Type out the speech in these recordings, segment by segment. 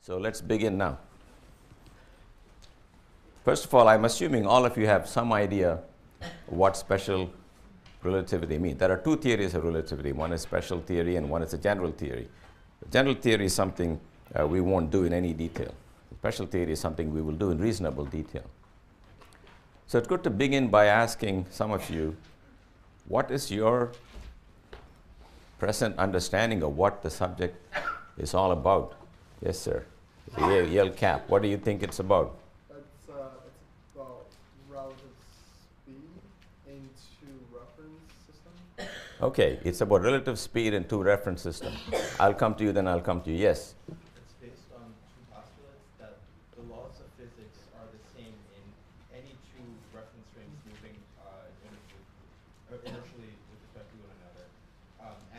So let's begin now. First of all, I'm assuming all of you have some idea what special relativity means. There are two theories of relativity. One is special theory and one is a general theory. The general theory is something we won't do in any detail. The special theory is something we will do in reasonable detail. So it's good to begin by asking some of you, what is your present understanding of what the subject is all about? Yes, sir. Yale cap. What do you think it's about? It's about relative speed in two reference systems. Okay, it's about relative speed in two reference systems. I'll come to you, then I'll come to you. Yes? It's based on two postulates that the laws of physics are the same in any two reference frames moving inertially with respect to one another,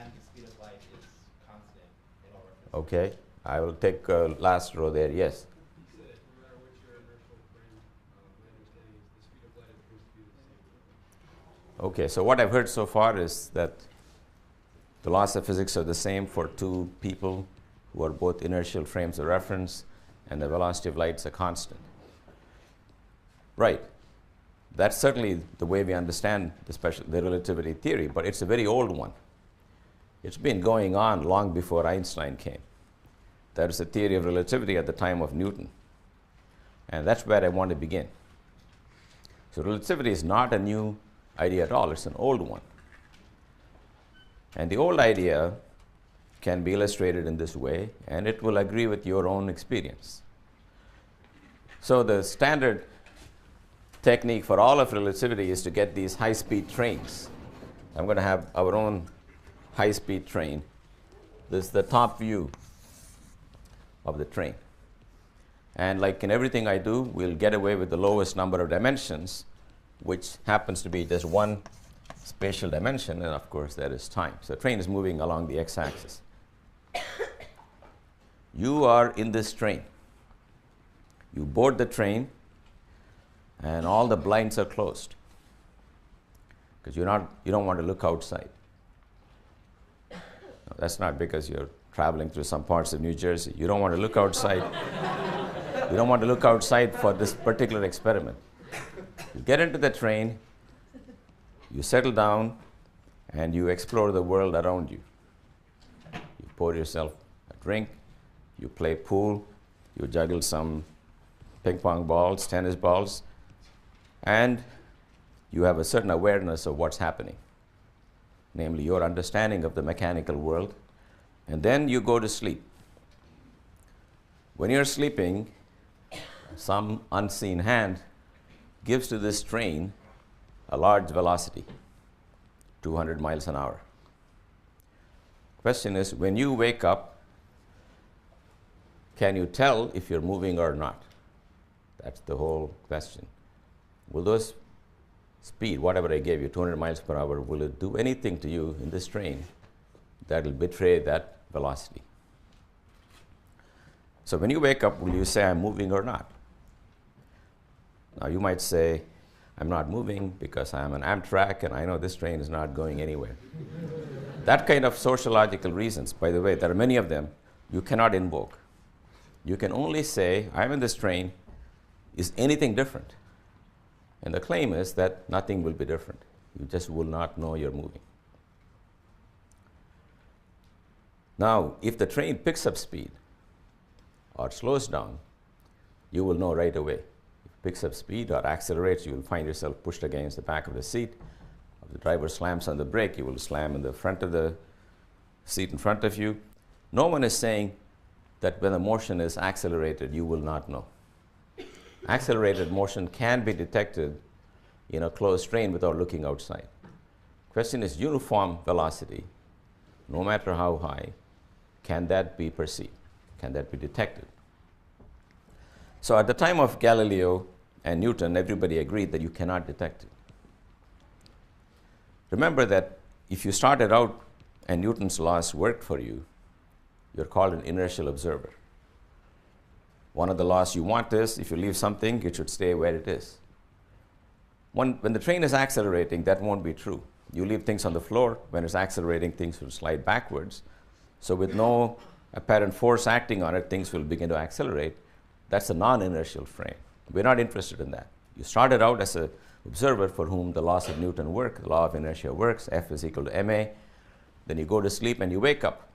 and the speed of light is constant in all references. Okay, I will take last row there. Yes? No matter which your inertial frame, my understanding is the speed of light appears to be the same. Okay, so what I've heard so far is that the laws of physics are the same for two people who are both inertial frames of reference, and the velocity of light is a constant. Right. That's certainly the way we understand the relativity theory, but it's a very old one. It's been going on long before Einstein came. There is a theory of relativity at the time of Newton, and that's where I want to begin. So relativity is not a new idea at all. It's an old one. And the old idea can be illustrated in this way, and it will agree with your own experience. So the standard technique for all of relativity is to get these high-speed trains. I'm going to have our own high-speed train. This is the top view of the train. And like in everything I do, we'll get away with the lowest number of dimensions, which happens to be just one spatial dimension, and of course that is time. So the train is moving along the x-axis. You are in this train. You board the train, and all the blinds are closed because you don't want to look outside. No, that's not because you're traveling through some parts of New Jersey. You don't want to look outside. You don't want to look outside for this particular experiment. You get into the train, you settle down, and you explore the world around you. You pour yourself a drink, you play pool, you juggle some ping pong balls, tennis balls, and you have a certain awareness of what's happening, namely your understanding of the mechanical world, and then you go to sleep. When you're sleeping, some unseen hand gives to this train a large velocity, 200 miles an hour. Question is, when you wake up, can you tell if you're moving or not? That's the whole question. Will those speed, whatever I gave you, 200 miles per hour, will it do anything to you in this train that will betray that velocity? So when you wake up, will you say, I'm moving or not? Now you might say, I'm not moving because I'm an Amtrak and I know this train is not going anywhere. That kind of sociological reasons, by the way, there are many of them, you cannot invoke. You can only say, I'm in this train, is anything different? And the claim is that nothing will be different. You just will not know you're moving. Now, if the train picks up speed or slows down, you will know right away. If it picks up speed or accelerates, you will find yourself pushed against the back of the seat. If the driver slams on the brake, you will slam in the front of the seat in front of you. No one is saying that when the motion is accelerated, you will not know. Accelerated motion can be detected in a closed train without looking outside. Question is uniform velocity, no matter how high, can that be perceived? Can that be detected? So at the time of Galileo and Newton, everybody agreed that you cannot detect it. Remember that if you started out and Newton's laws worked for you, you're called an inertial observer. One of the laws you want is, if you leave something, it should stay where it is. When the train is accelerating, that won't be true. You leave things on the floor, when it's accelerating, things will slide backwards. So with no apparent force acting on it, things will begin to accelerate. That's a non-inertial frame. We're not interested in that. You started out as an observer for whom the laws of Newton work, the law of inertia works, F is equal to ma. Then you go to sleep and you wake up.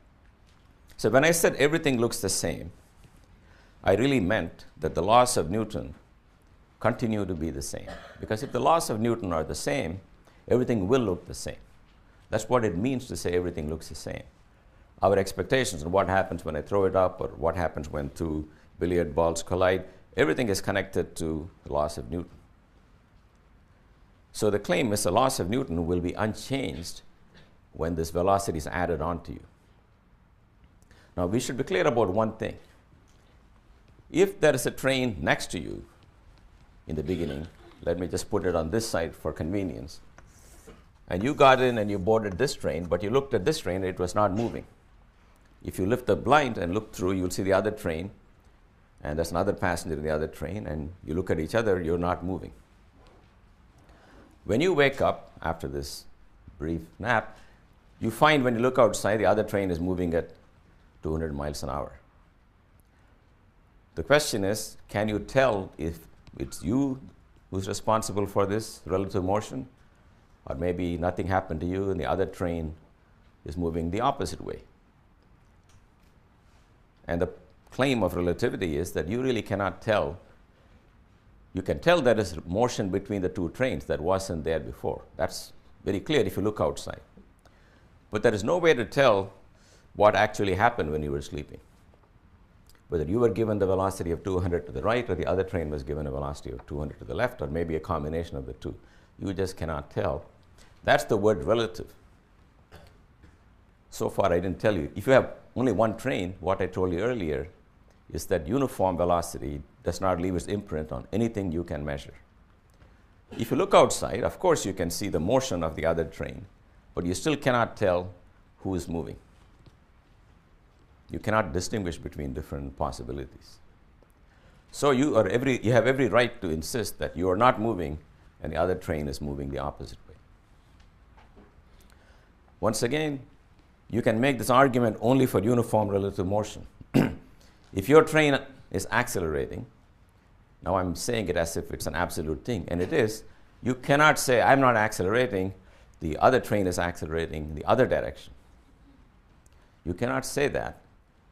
So when I said everything looks the same, I really meant that the laws of Newton continue to be the same. Because if the laws of Newton are the same, everything will look the same. That's what it means to say everything looks the same. Our expectations of what happens when I throw it up or what happens when two billiard balls collide, everything is connected to the laws of Newton. So the claim is the laws of Newton will be unchanged when this velocity is added onto you. Now we should be clear about one thing. If there is a train next to you in the beginning, let me just put it on this side for convenience, and you got in and you boarded this train, but you looked at this train and it was not moving. If you lift the blind and look through, you'll see the other train, and there's another passenger in the other train, and you look at each other, you're not moving. When you wake up after this brief nap, you find when you look outside, the other train is moving at 200 miles an hour. The question is, can you tell if it's you who's responsible for this relative motion, or maybe nothing happened to you and the other train is moving the opposite way? And the claim of relativity is that you really cannot tell. You can tell there is motion between the two trains that wasn't there before. That's very clear if you look outside. But there is no way to tell what actually happened when you were sleeping. Whether you were given the velocity of 200 to the right or the other train was given a velocity of 200 to the left, or maybe a combination of the two. You just cannot tell. That's the word relative. So far I didn't tell you. If you have only one train, what I told you earlier is that uniform velocity does not leave its imprint on anything you can measure. If you look outside, of course you can see the motion of the other train, but you still cannot tell who is moving. You cannot distinguish between different possibilities. So you have every right to insist that you are not moving and the other train is moving the opposite way. Once again, you can make this argument only for uniform relative motion. If your train is accelerating, now I'm saying it as if it's an absolute thing, and it is, you cannot say, I'm not accelerating, the other train is accelerating in the other direction. You cannot say that,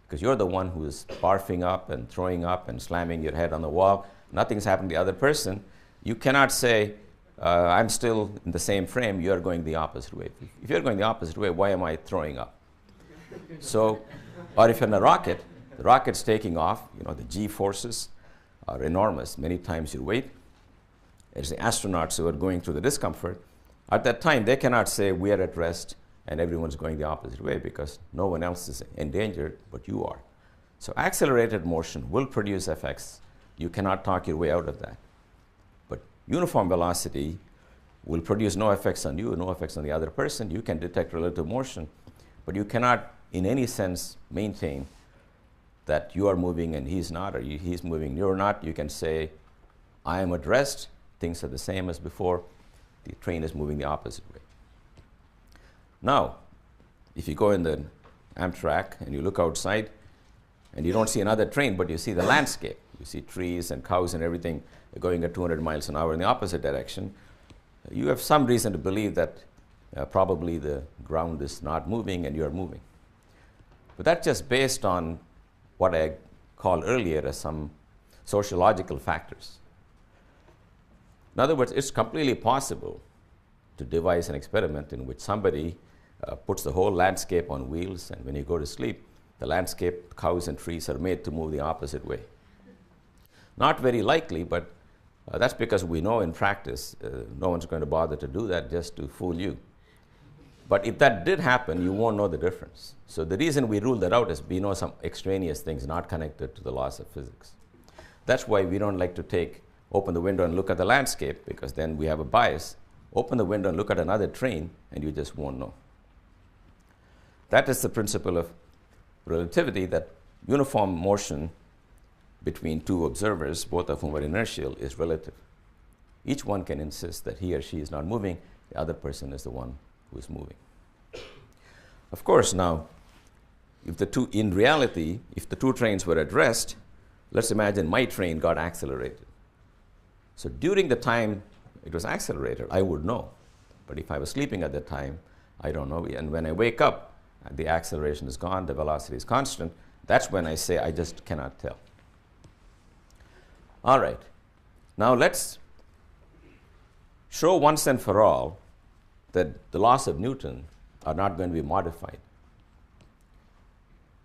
because you're the one who is barfing up and throwing up and slamming your head on the wall. Nothing's happened to the other person. You cannot say, I'm still in the same frame, you're going the opposite way. If you're going the opposite way, why am I throwing up? So, or if you're in a rocket, the rocket's taking off, the G forces are enormous, many times your weight. It's the astronauts who are going through the discomfort. At that time, they cannot say, we are at rest and everyone's going the opposite way, because no one else is endangered, but you are. So accelerated motion will produce effects. You cannot talk your way out of that. But uniform velocity will produce no effects on you, no effects on the other person. You can detect relative motion, but you cannot, in any sense, maintain that you are moving and he's not, or he's moving, you're not. You can say, I am at rest, things are the same as before, the train is moving the opposite way. Now, if you go in the Amtrak and you look outside and you don't see another train, but you see the landscape, you see trees and cows and everything going at 200 miles an hour in the opposite direction, you have some reason to believe that probably the ground is not moving and you're moving. But that's just based on what I called earlier as some sociological factors. In other words, it's completely possible to devise an experiment in which somebody puts the whole landscape on wheels, and when you go to sleep, the landscape, cows and trees are made to move the opposite way. Not very likely, but that's because we know in practice no one's going to bother to do that just to fool you. But if that did happen, you won't know the difference. So the reason we rule that out is we know some extraneous things not connected to the laws of physics. That's why we don't like to open the window and look at the landscape, because then we have a bias. Open the window and look at another train, and you just won't know. That is the principle of relativity, that uniform motion between two observers, both of whom are inertial, is relative. Each one can insist that he or she is not moving, the other person is the one who is moving. Of course, now, in reality, if the two trains were at rest, let's imagine my train got accelerated. So during the time it was accelerated, I would know. But if I was sleeping at that time, I don't know. And when I wake up, the acceleration is gone, the velocity is constant. That's when I say I just cannot tell. All right. Now let's show once and for all that the laws of Newton are not going to be modified.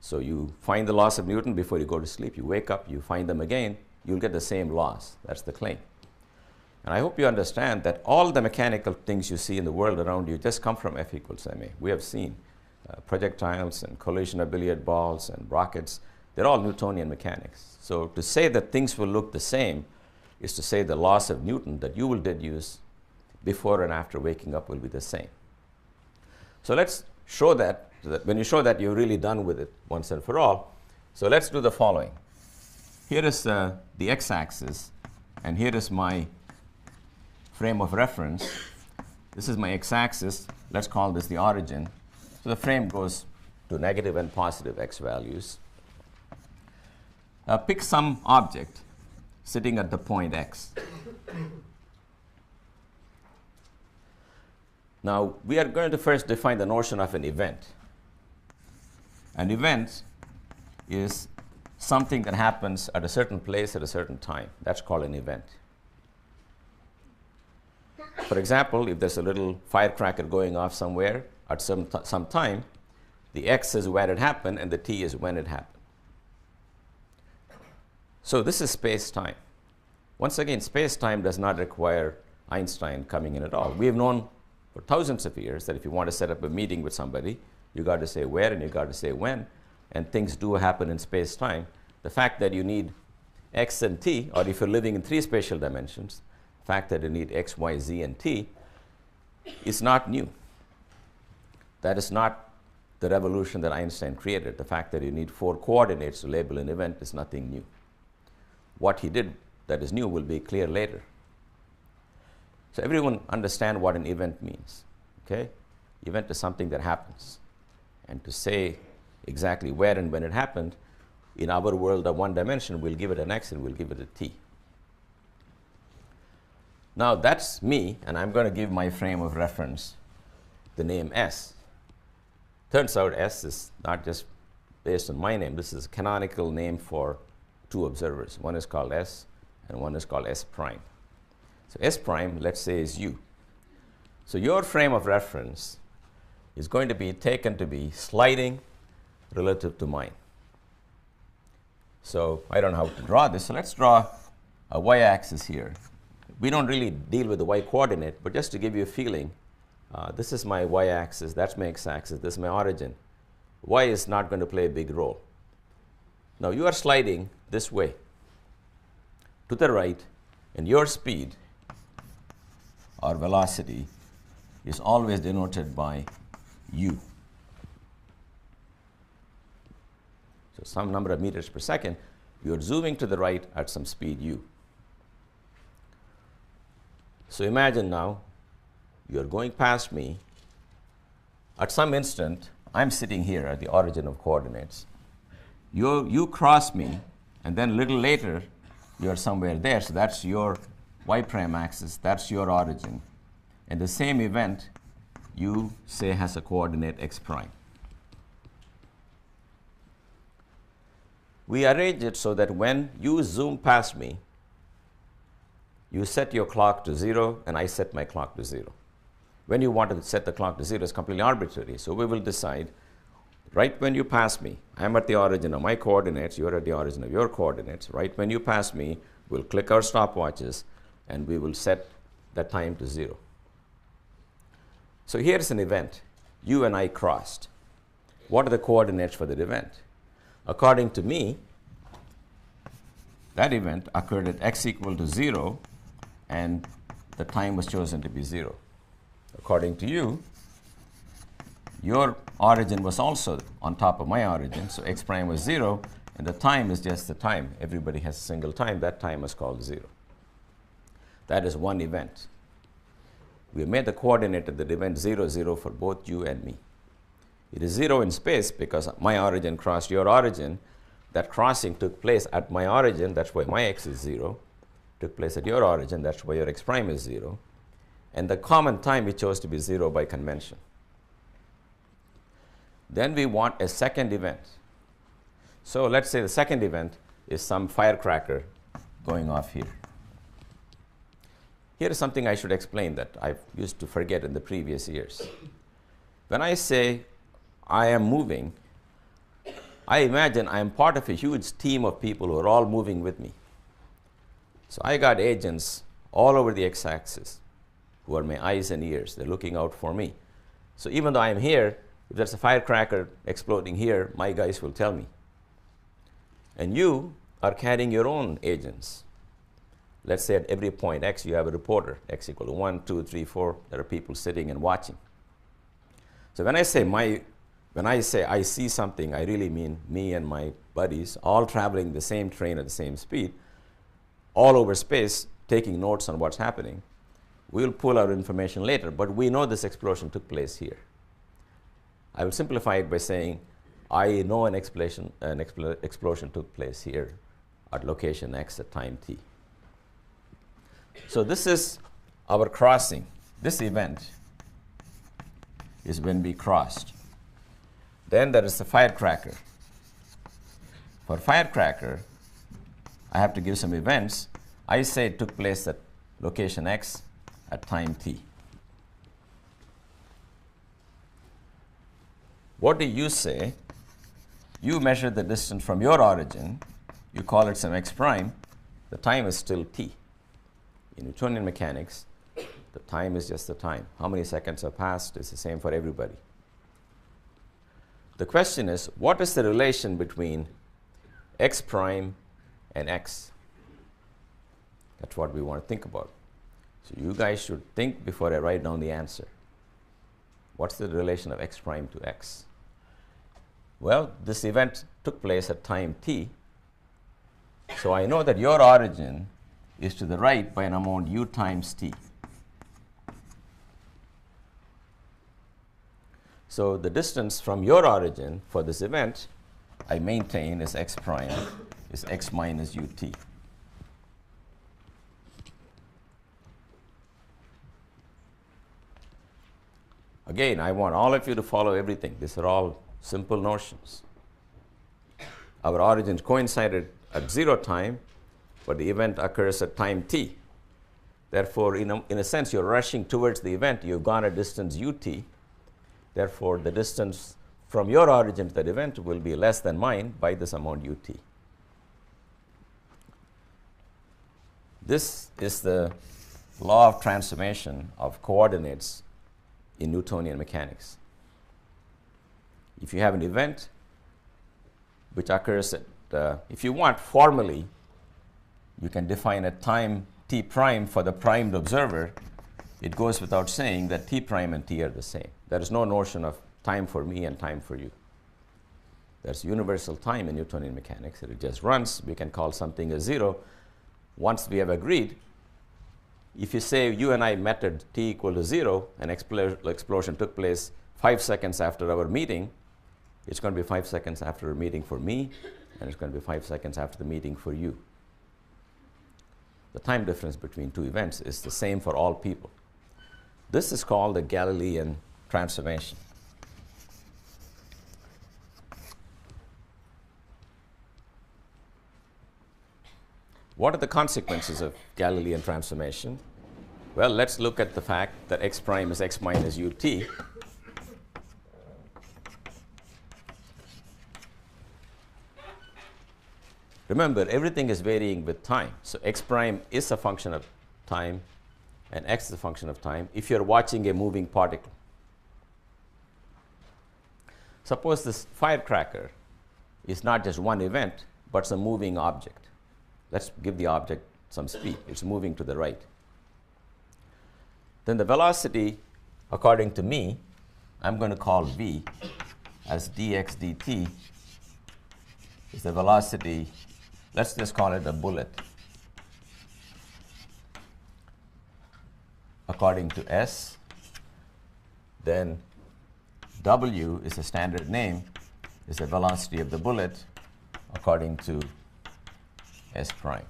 So you find the laws of Newton before you go to sleep. You wake up, you find them again, you'll get the same laws. That's the claim. And I hope you understand that all the mechanical things you see in the world around you just come from F equals ma. We have seen projectiles and collision of billiard balls and rockets. They're all Newtonian mechanics. So to say that things will look the same is to say the laws of Newton that you will deduce before and after waking up will be the same. So let's show that. When you show that, you're really done with it once and for all. So let's do the following. Here is the x-axis, and here is my frame of reference. This is my x-axis. Let's call this the origin. So the frame goes to negative and positive x values. Pick some object sitting at the point x. Now, we are going to first define the notion of an event. An event is something that happens at a certain place at a certain time. That's called an event. For example, if there's a little firecracker going off somewhere at some time, the x is where it happened and the t is when it happened. So this is space-time. Once again, space-time does not require Einstein coming in at all. We have known for thousands of years that if you want to set up a meeting with somebody, you got to say where and you got to say when, and things do happen in space-time. The fact that you need x and t, or if you're living in three spatial dimensions, the fact that you need x, y, z, and t is not new. That is not the revolution that Einstein created. The fact that you need 4 coordinates to label an event is nothing new. What he did that is new will be clear later. So everyone understand what an event means. Okay? Event is something that happens. And to say exactly where and when it happened, in our world of one dimension, we'll give it an x and we'll give it a t. Now that's me, and I'm going to give my frame of reference the name S. Turns out S is not just based on my name. This is a canonical name for 2 observers. One is called S, and one is called S prime. So S prime, let's say, is you. So your frame of reference is going to be taken to be sliding relative to mine. So I don't know how to draw this. So let's draw a y-axis here. We don't really deal with the y-coordinate, but just to give you a feeling, this is my y-axis, that's my x-axis, this is my origin. Y is not going to play a big role. Now you are sliding this way to the right, and your speed or velocity is always denoted by u. So some number of meters per second, you are zooming to the right at some speed u. So imagine now you are going past me. At some instant, I'm sitting here at the origin of coordinates. You cross me, and then a little later, you're somewhere there. So that's your y prime axis, that's your origin. And the same event, you say, has a coordinate x prime. We arrange it so that when you zoom past me, you set your clock to 0, and I set my clock to 0. When you want to set the clock to 0 is completely arbitrary. So we will decide, right when you pass me, I'm at the origin of my coordinates, you're at the origin of your coordinates. Right when you pass me, we'll click our stopwatches, and we will set the time to 0. So here's an event. You and I crossed. What are the coordinates for that event? According to me, that event occurred at x equal to 0, and the time was chosen to be 0. According to you, your origin was also on top of my origin, so x prime was 0, and the time is just the time. Everybody has a single time. That time is called 0. That is one event. We made the coordinate of the event 0, 0 for both you and me. It is 0 in space because my origin crossed your origin. That crossing took place at my origin, that's why my x is 0. Took place at your origin, that's why your x prime is 0. And the common time we chose to be 0 by convention. Then we want a second event. So let's say the second event is some firecracker going off here. Here is something I should explain that I used to forget in the previous years. When I say I am moving, I imagine I am part of a huge team of people who are all moving with me. So I got agents all over the x-axis who are my eyes and ears. They're looking out for me. So even though I am here, if there's a firecracker exploding here, my guys will tell me. And you are carrying your own agents. Let's say at every point x, you have a reporter, x equal to 1, 2, 3, 4. There are people sitting and watching. So when I say I see something, I really mean me and my buddies all traveling the same train at the same speed, all over space, taking notes on what's happening. We'll pull our information later, but we know this explosion took place here. I will simplify it by saying I know an explosion took place here at location x at time t. So this is our crossing. This event is when we crossed. Then there is the firecracker. For firecracker, I have to give some events. I say it took place at location x at time t. What do you say? You measure the distance from your origin. You call it some x prime. The time is still t. In Newtonian mechanics, the time is just the time. How many seconds have passed is the same for everybody. The question is, what is the relation between x prime and x? That's what we want to think about. So you guys should think before I write down the answer. What's the relation of x prime to x? Well, this event took place at time t. So I know that your origin is to the right by an amount u times t. So the distance from your origin for this event, I maintain, is x prime, is x minus ut. Again, I want all of you to follow everything. These are all simple notions. Our origins coincided at 0 time, but the event occurs at time t. Therefore, in a sense, you're rushing towards the event. You've gone a distance ut. Therefore, the distance from your origin to that event will be less than mine by this amount ut. This is the law of transformation of coordinates in Newtonian mechanics. If you have an event which occurs at, if you want formally, you can define a time t prime for the primed observer. It goes without saying that t prime and t are the same. There is no notion of time for me and time for you. There's universal time in Newtonian mechanics. It just runs. We can call something a 0. Once we have agreed, if you say you and I met at t equal to 0, an explosion took place 5 seconds after our meeting, it's going to be 5 seconds after a meeting for me, and it's going to be 5 seconds after the meeting for you. The time difference between two events is the same for all people. This is called the Galilean transformation. What are the consequences of Galilean transformation? Well, let's look at the fact that x prime is x minus ut. Remember, everything is varying with time. So x prime is a function of time, and x is a function of time if you're watching a moving particle. Suppose this firecracker is not just one event, but it's a moving object. Let's give the object some speed. It's moving to the right. Then the velocity, according to me, I'm going to call v as dx dt is the velocity. Let's just call it a bullet. According to S, then W is a standard name, is the velocity of the bullet according to S prime.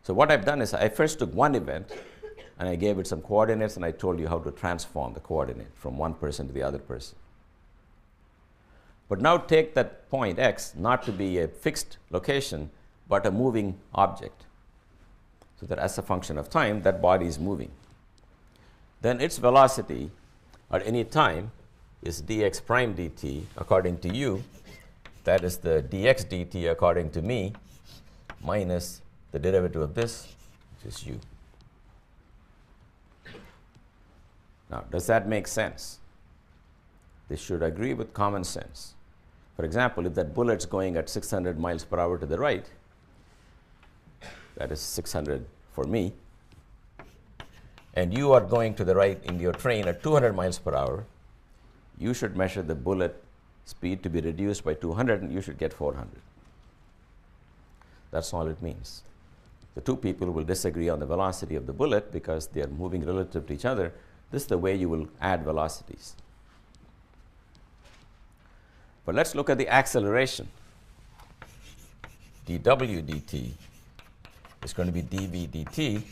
So what I've done is I first took one event and I gave it some coordinates and I told you how to transform the coordinate from one person to the other person. But now take that point x not to be a fixed location but a moving object, so that as a function of time that body is moving. Then its velocity at any time is dx prime dt according to u, that is the dx dt according to me, minus the derivative of this, which is u. Now, does that make sense? This should agree with common sense. For example, if that bullet's going at 600 miles per hour to the right, that is 600 for me, and you are going to the right in your train at 200 miles per hour, you should measure the bullet speed to be reduced by 200 and you should get 400. That's all it means. The two people will disagree on the velocity of the bullet because they are moving relative to each other. This is the way you will add velocities. But let's look at the acceleration. dw dt is going to be dv dt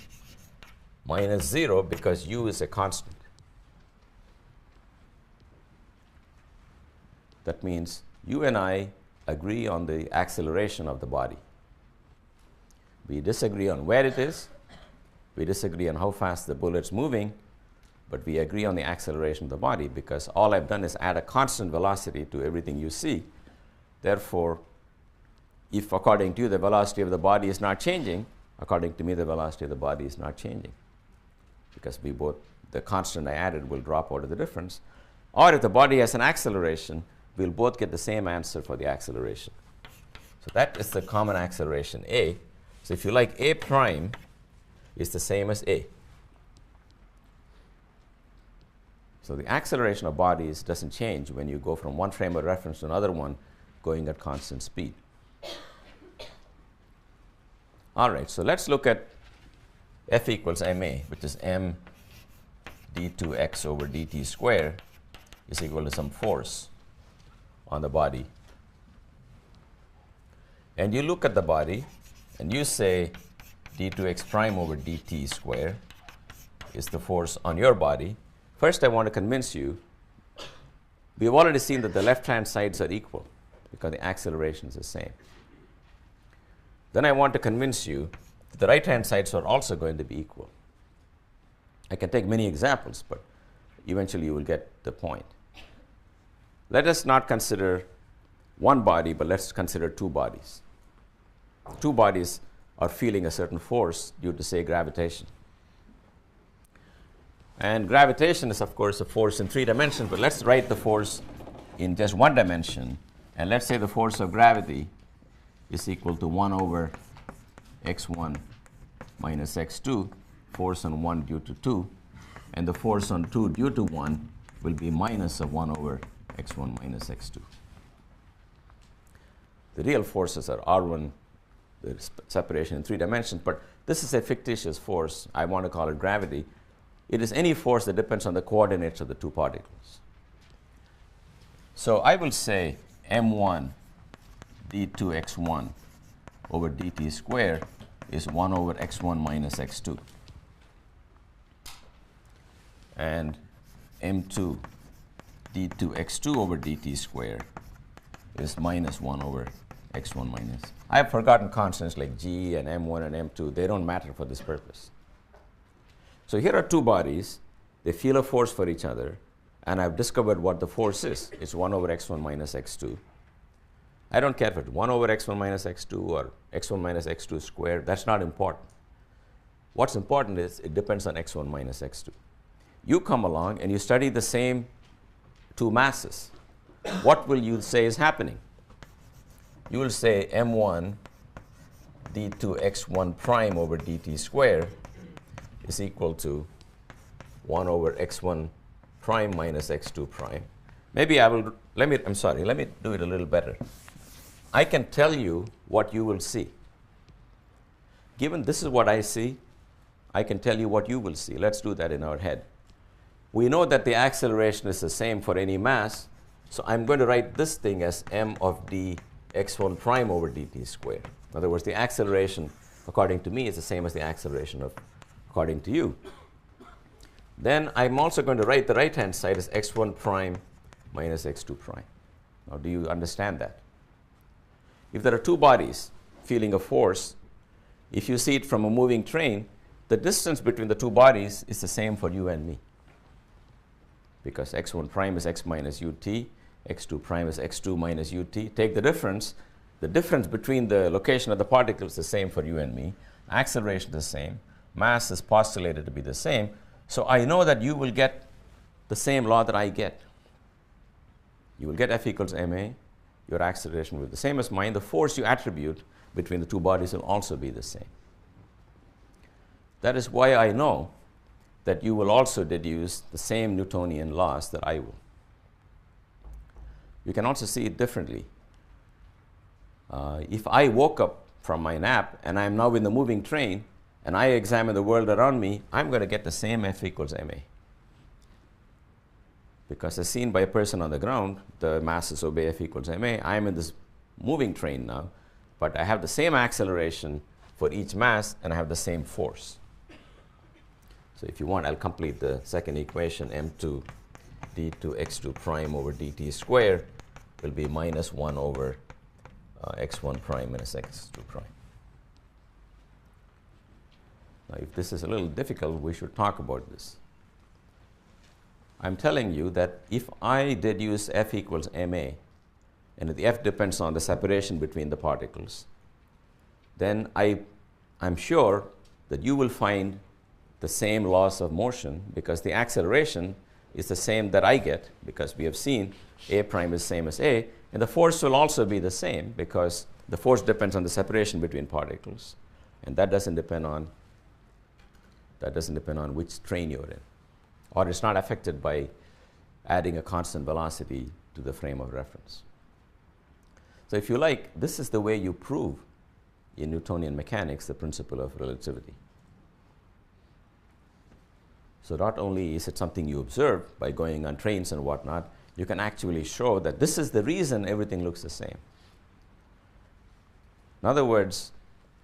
minus 0 because u is a constant. That means you and I agree on the acceleration of the body. We disagree on where it is, we disagree on how fast the bullet's moving, but we agree on the acceleration of the body because all I've done is add a constant velocity to everything you see. Therefore, if according to you the velocity of the body is not changing, according to me the velocity of the body is not changing, because we both, the constant I added will drop out of the difference. Or if the body has an acceleration, we'll both get the same answer for the acceleration. So that is the common acceleration a. So if you like, a prime is the same as a. So the acceleration of bodies doesn't change when you go from one frame of reference to another one going at constant speed. All right, so let's look at F equals ma, which is m d2x over dt square is equal to some force on the body. And you look at the body and you say d2x prime over dt square is the force on your body. First, I want to convince you, we've already seen that the left-hand sides are equal because the acceleration is the same. Then I want to convince you that the right-hand sides are also going to be equal. I can take many examples, but eventually you will get the point. Let us not consider one body, but let's consider two bodies. Two bodies are feeling a certain force due to, say, gravitation. And gravitation is, of course, a force in 3 dimensions, but let's write the force in just 1 dimension. And let's say the force of gravity is equal to 1 over x1 minus x2, force on 1 due to 2, and the force on 2 due to 1 will be minus of 1 over x1 minus x2. The real forces are R1, the separation in 3 dimensions, but this is a fictitious force. I want to call it gravity. It is any force that depends on the coordinates of the two particles. So I will say m1 d2x1 over dt square is 1 over x1 minus x2. And m2 d2x2 over dt square is minus 1 over x1 minus. I have forgotten constants like g and m1 and m2. They don't matter for this purpose. So here are two bodies. They feel a force for each other, and I've discovered what the force is. It's 1 over x1 minus x2. I don't care if it's 1 over x1 minus x2 or x1 minus x2 squared. That's not important. What's important is it depends on x1 minus x2. You come along and you study the same two masses. What will you say is happening? You will say m1 d2x1 prime over dt square is equal to 1 over x1 prime minus x2 prime. Maybe let me do it a little better. I can tell you what you will see. Given this is what I see, I can tell you what you will see. Let's do that in our head. We know that the acceleration is the same for any mass, so I'm going to write this thing as m of d x1 prime over dt squared. In other words, the acceleration, according to me, is the same as the acceleration according to you. Then I'm also going to write the right-hand side as x1 prime minus x2 prime. Now, do you understand that? If there are two bodies feeling a force, if you see it from a moving train, the distance between the two bodies is the same for you and me. Because x1 prime is x minus ut, x2 prime is x2 minus ut. Take the difference between the location of the particles is the same for you and me. Acceleration is the same. Mass is postulated to be the same. So I know that you will get the same law that I get. You will get F equals ma. Your acceleration will be the same as mine. The force you attribute between the two bodies will also be the same. That is why I know that you will also deduce the same Newtonian laws that I will. You can also see it differently. If I woke up from my nap and I'm now in the moving train and I examine the world around me, I'm going to get the same F equals ma. Because as seen by a person on the ground, the masses obey F equals ma. I'm in this moving train now, but I have the same acceleration for each mass and I have the same force. So if you want, I'll complete the second equation. M2 d2 x2 prime over dt squared will be minus 1 over x1 prime minus x2 prime. Now, if this is a little difficult, we should talk about this. I'm telling you that if I deduce F equals ma, and the F depends on the separation between the particles, then I'm sure that you will find the same laws of motion, because the acceleration is the same that I get, because we have seen a prime is same as a, and the force will also be the same, because the force depends on the separation between particles, and that doesn't depend on which train you're in, or it's not affected by adding a constant velocity to the frame of reference. So if you like, this is the way you prove in Newtonian mechanics the principle of relativity. So not only is it something you observe by going on trains and whatnot, you can actually show that this is the reason everything looks the same. In other words,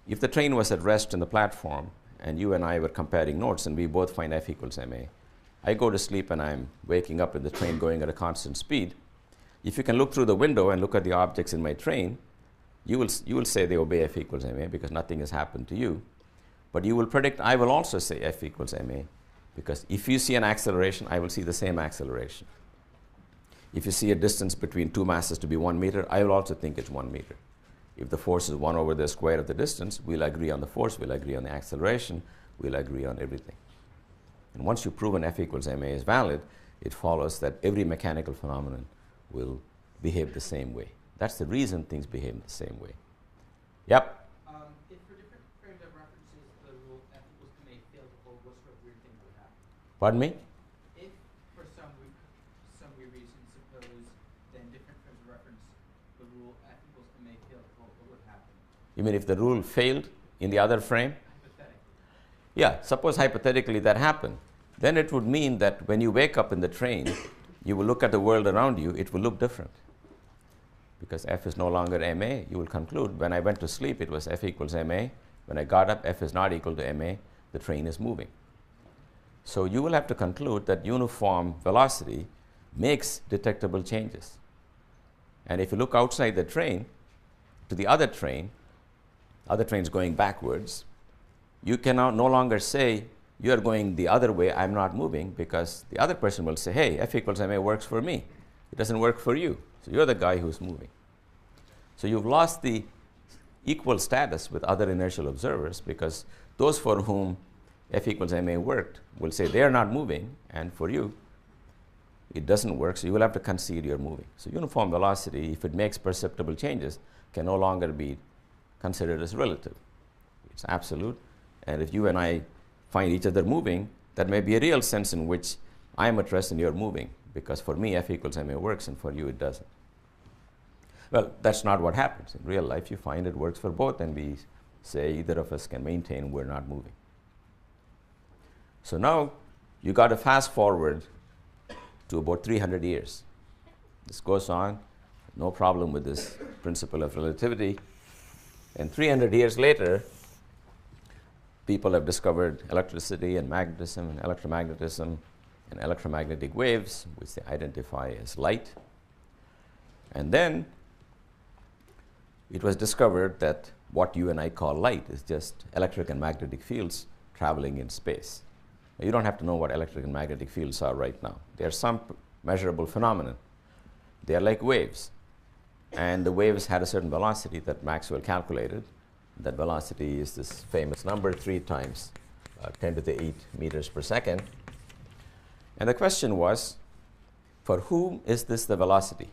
if the train was at rest in the platform and you and I were comparing notes and we both find F equals ma, I go to sleep and I'm waking up in the train going at a constant speed. If you can look through the window and look at the objects in my train, you will say they obey F equals ma because nothing has happened to you. But you will predict I will also say F equals ma, because if you see an acceleration, I will see the same acceleration. If you see a distance between two masses to be 1 meter, I will also think it's 1 meter. If the force is 1 over the square of the distance, we'll agree on the force, we'll agree on the acceleration, we'll agree on everything. And once you've proven F equals ma is valid, it follows that every mechanical phenomenon will behave the same way. That's the reason things behave the same way. Yep? If for different frames of references the rule F equals ma failed to hold, what sort of weird thing would happen? Pardon me? If for some weird reason, suppose then different frames of reference the rule F equals ma failed to hold, what would happen? You mean if the rule failed in the other frame? Hypothetically. Yeah, suppose hypothetically that happened. Then it would mean that when you wake up in the train, you will look at the world around you, it will look different. Because F is no longer ma, you will conclude when I went to sleep it was F equals ma. When I got up, F is not equal to ma, the train is moving. So you will have to conclude that uniform velocity makes detectable changes. And if you look outside the train to the other train's going backwards, you can now no longer say you are going the other way, I'm not moving, because the other person will say, hey, F equals ma works for me. It doesn't work for you. So you're the guy who's moving. So you've lost the equal status with other inertial observers, because those for whom F equals ma worked will say they are not moving, and for you it doesn't work, so you will have to concede you're moving. So uniform velocity, if it makes perceptible changes, can no longer be considered as relative. It's absolute, and if you and I find each other moving, that may be a real sense in which I am at rest and you're moving, because for me F equals ma works and for you it doesn't. Well, that's not what happens. In real life you find it works for both, and we say either of us can maintain we're not moving. So now you got to fast forward to about 300 years. This goes on, no problem with this principle of relativity. And 300 years later, people have discovered electricity and magnetism and electromagnetism and electromagnetic waves, which they identify as light. And then it was discovered that what you and I call light is just electric and magnetic fields traveling in space. Now, you don't have to know what electric and magnetic fields are right now. They are some measurable phenomenon. They are like waves. And the waves had a certain velocity that Maxwell calculated. That velocity is this famous number, 3 times 10 to the 8 meters per second. And the question was, for whom is this the velocity?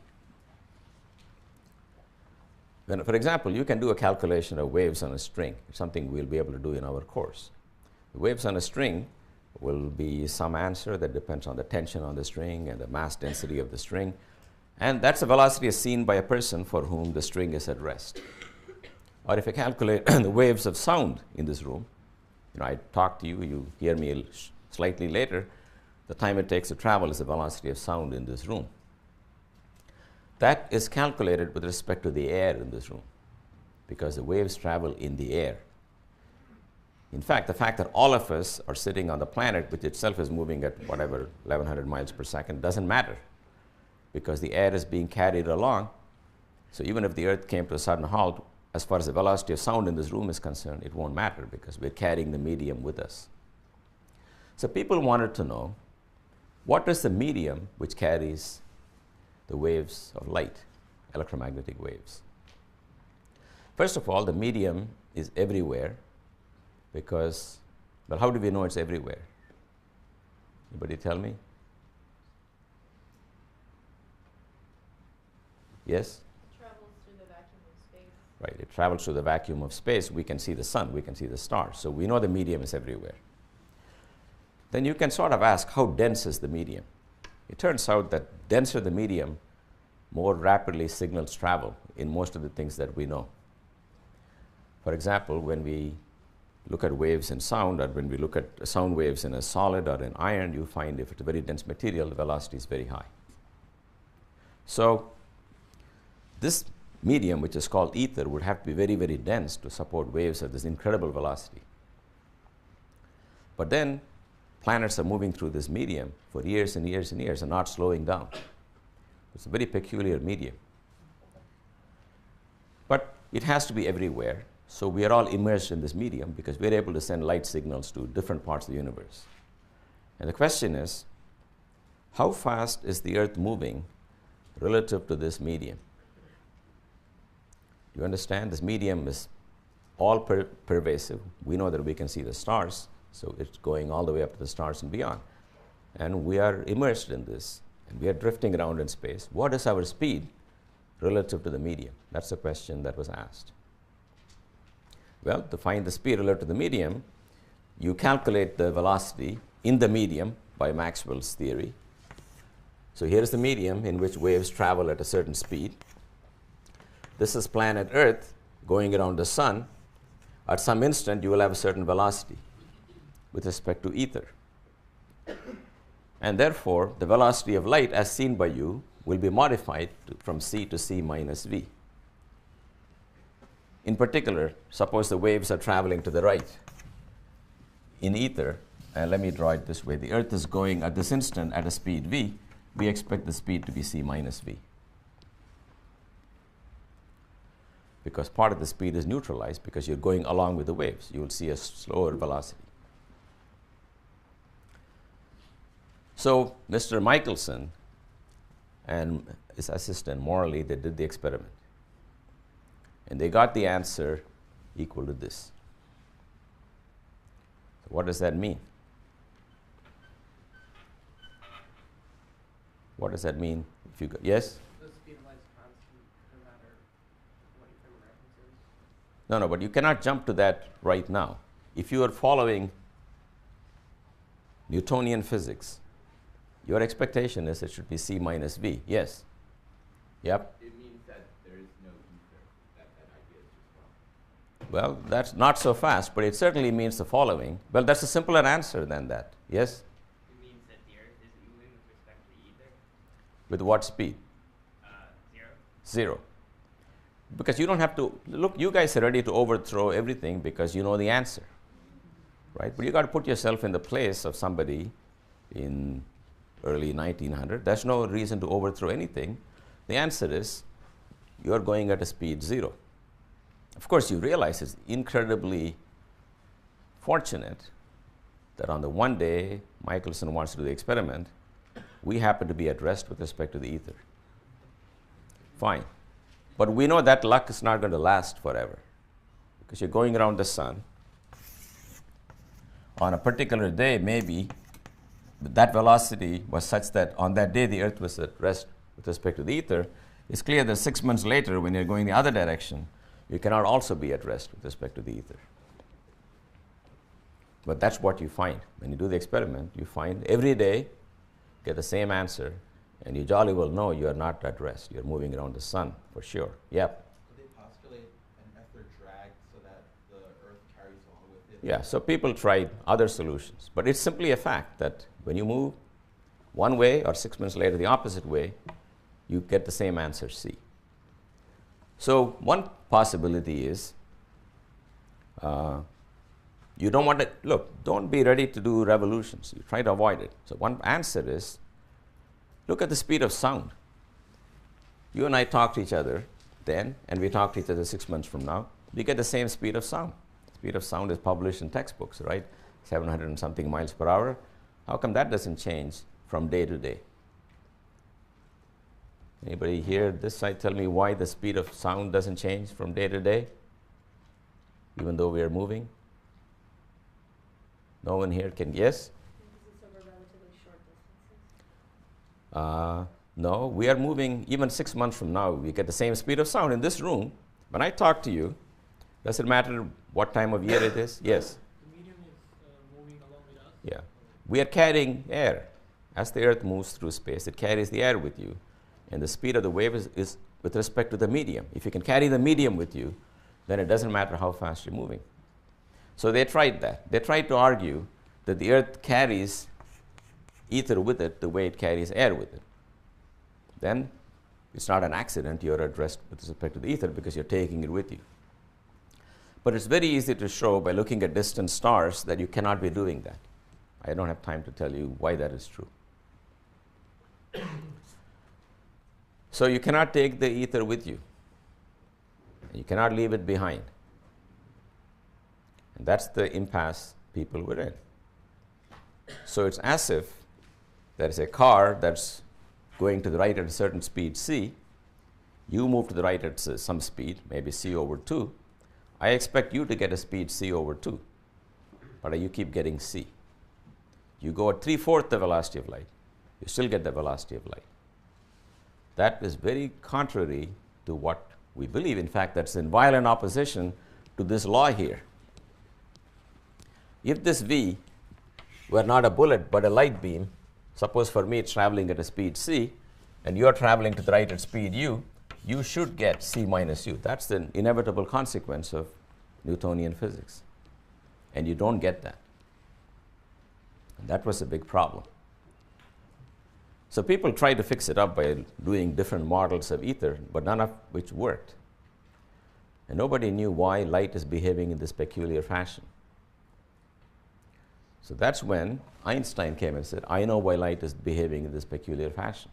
When, for example, you can do a calculation of waves on a string. It's something we'll be able to do in our course. The waves on a string will be some answer that depends on the tension on the string and the mass density of the string. And that's a velocity as seen by a person for whom the string is at rest. Or if I calculate the waves of sound in this room, I talk to you, you hear me slightly later, the time it takes to travel is the velocity of sound in this room. That is calculated with respect to the air in this room, because the waves travel in the air. In fact, the fact that all of us are sitting on the planet, which itself is moving at whatever, 1100 miles per second, doesn't matter, because the air is being carried along. So even if the Earth came to a sudden halt, as far as the velocity of sound in this room is concerned, it won't matter, because we're carrying the medium with us. So people wanted to know, what is the medium which carries the waves of light, electromagnetic waves? First of all, the medium is everywhere, because, well, how do we know it's everywhere? Anybody tell me? Yes? It travels through the vacuum of space. Right, it travels through the vacuum of space. We can see the sun, we can see the stars. So we know the medium is everywhere. Then you can sort of ask, how dense is the medium? It turns out that denser the medium, more rapidly signals travel in most of the things that we know. For example, when we look at waves in sound, or when we look at sound waves in a solid or in iron, you find if it's a very dense material, the velocity is very high. So this medium, which is called ether, would have to be very, very dense to support waves at this incredible velocity. But then planets are moving through this medium for years and years and years and not slowing down. It's a very peculiar medium. But it has to be everywhere. So we are all immersed in this medium because we're able to send light signals to different parts of the universe. And the question is, how fast is the Earth moving relative to this medium? You understand? This medium is all pervasive. We know that we can see the stars, so it's going all the way up to the stars and beyond. And we are immersed in this, and we are drifting around in space. What is our speed relative to the medium? That's the question that was asked. Well, to find the speed relative to the medium, you calculate the velocity in the medium by Maxwell's theory. So here's the medium in which waves travel at a certain speed. This is planet Earth going around the sun. At some instant, you will have a certain velocity with respect to ether. And therefore, the velocity of light as seen by you will be modified from c to c minus v. In particular, suppose the waves are traveling to the right. In ether, and let me draw it this way, the Earth is going at this instant at a speed v. We expect the speed to be c minus v, because part of the speed is neutralized because you're going along with the waves. You will see a slower velocity. So Mr. Michelson and his assistant, Morley, they did the experiment. And they got the answer equal to this. So what does that mean? What does that mean? If you go, yes? The speed of light is constant no matter what your frame of reference is. No, but you cannot jump to that right now. If you are following Newtonian physics, your expectation is it should be c minus v. Yes? Yep? It means that there is no ether. That idea is just wrong. Well, that's not so fast, but it certainly means the following. Well, that's a simpler answer than that. Yes? It means that the Earth isn't moving with respect to ether. With what speed? 0. 0. Because you don't have to, look, you guys are ready to overthrow everything because you know the answer, right? But you got to put yourself in the place of somebody in early 1900. There's no reason to overthrow anything. The answer is you're going at a speed 0. Of course, you realize it's incredibly fortunate that on the one day Michelson wants to do the experiment, we happen to be at rest with respect to the ether. Fine. But we know that luck is not going to last forever because you're going around the sun. On a particular day, maybe that velocity was such that on that day the Earth was at rest with respect to the ether. It's clear that 6 months later, when you're going the other direction, you cannot also be at rest with respect to the ether. But that's what you find. When you do the experiment, you find every day, get the same answer, and you jolly well know you're not at rest. You're moving around the sun, for sure. Yep. So they postulate an ether drag so that the Earth carries on with it? Yeah, so people tried other solutions. But it's simply a fact that when you move one way or 6 months later the opposite way, you get the same answer, C. So one possibility is you don't want to, look, don't be ready to do revolutions. You try to avoid it. So one answer is, look at the speed of sound. You and I talk to each other then, and we talk to each other 6 months from now. We get the same speed of sound. Speed of sound is published in textbooks, right? 700 and something miles per hour. How come that doesn't change from day to day? Anybody here this side tell me why the speed of sound doesn't change from day to day, even though we are moving? No one here can, yes? Because it's over relatively short distances. No, we are moving, even 6 months from now, we get the same speed of sound in this room. When I talk to you, does it matter what time of year it is? Yes. The medium is moving along with us. Yeah. We are carrying air. As the Earth moves through space, it carries the air with you. And the speed of the wave is with respect to the medium. If you can carry the medium with you, then it doesn't matter how fast you're moving. So they tried that. They tried to argue that the Earth carries ether with it the way it carries air with it. Then it's not an accident you're at rest with respect to the ether because you're taking it with you. But it's very easy to show by looking at distant stars that you cannot be doing that. I don't have time to tell you why that is true. So you cannot take the ether with you. You cannot leave it behind. And that's the impasse people were in. So it's as if there is a car that's going to the right at a certain speed, c. You move to the right at some speed, maybe c over 2. I expect you to get a speed c over 2, but you keep getting c. You go at 3/4 the velocity of light, you still get the velocity of light. That is very contrary to what we believe. In fact, that's in violent opposition to this law here. If this v were not a bullet but a light beam, suppose for me it's traveling at a speed c, and you're traveling to the right at speed u, you should get c minus u. That's the inevitable consequence of Newtonian physics. And you don't get that. And that was a big problem. So people tried to fix it up by doing different models of ether, but none of which worked. And nobody knew why light is behaving in this peculiar fashion. So that's when Einstein came and said, I know why light is behaving in this peculiar fashion.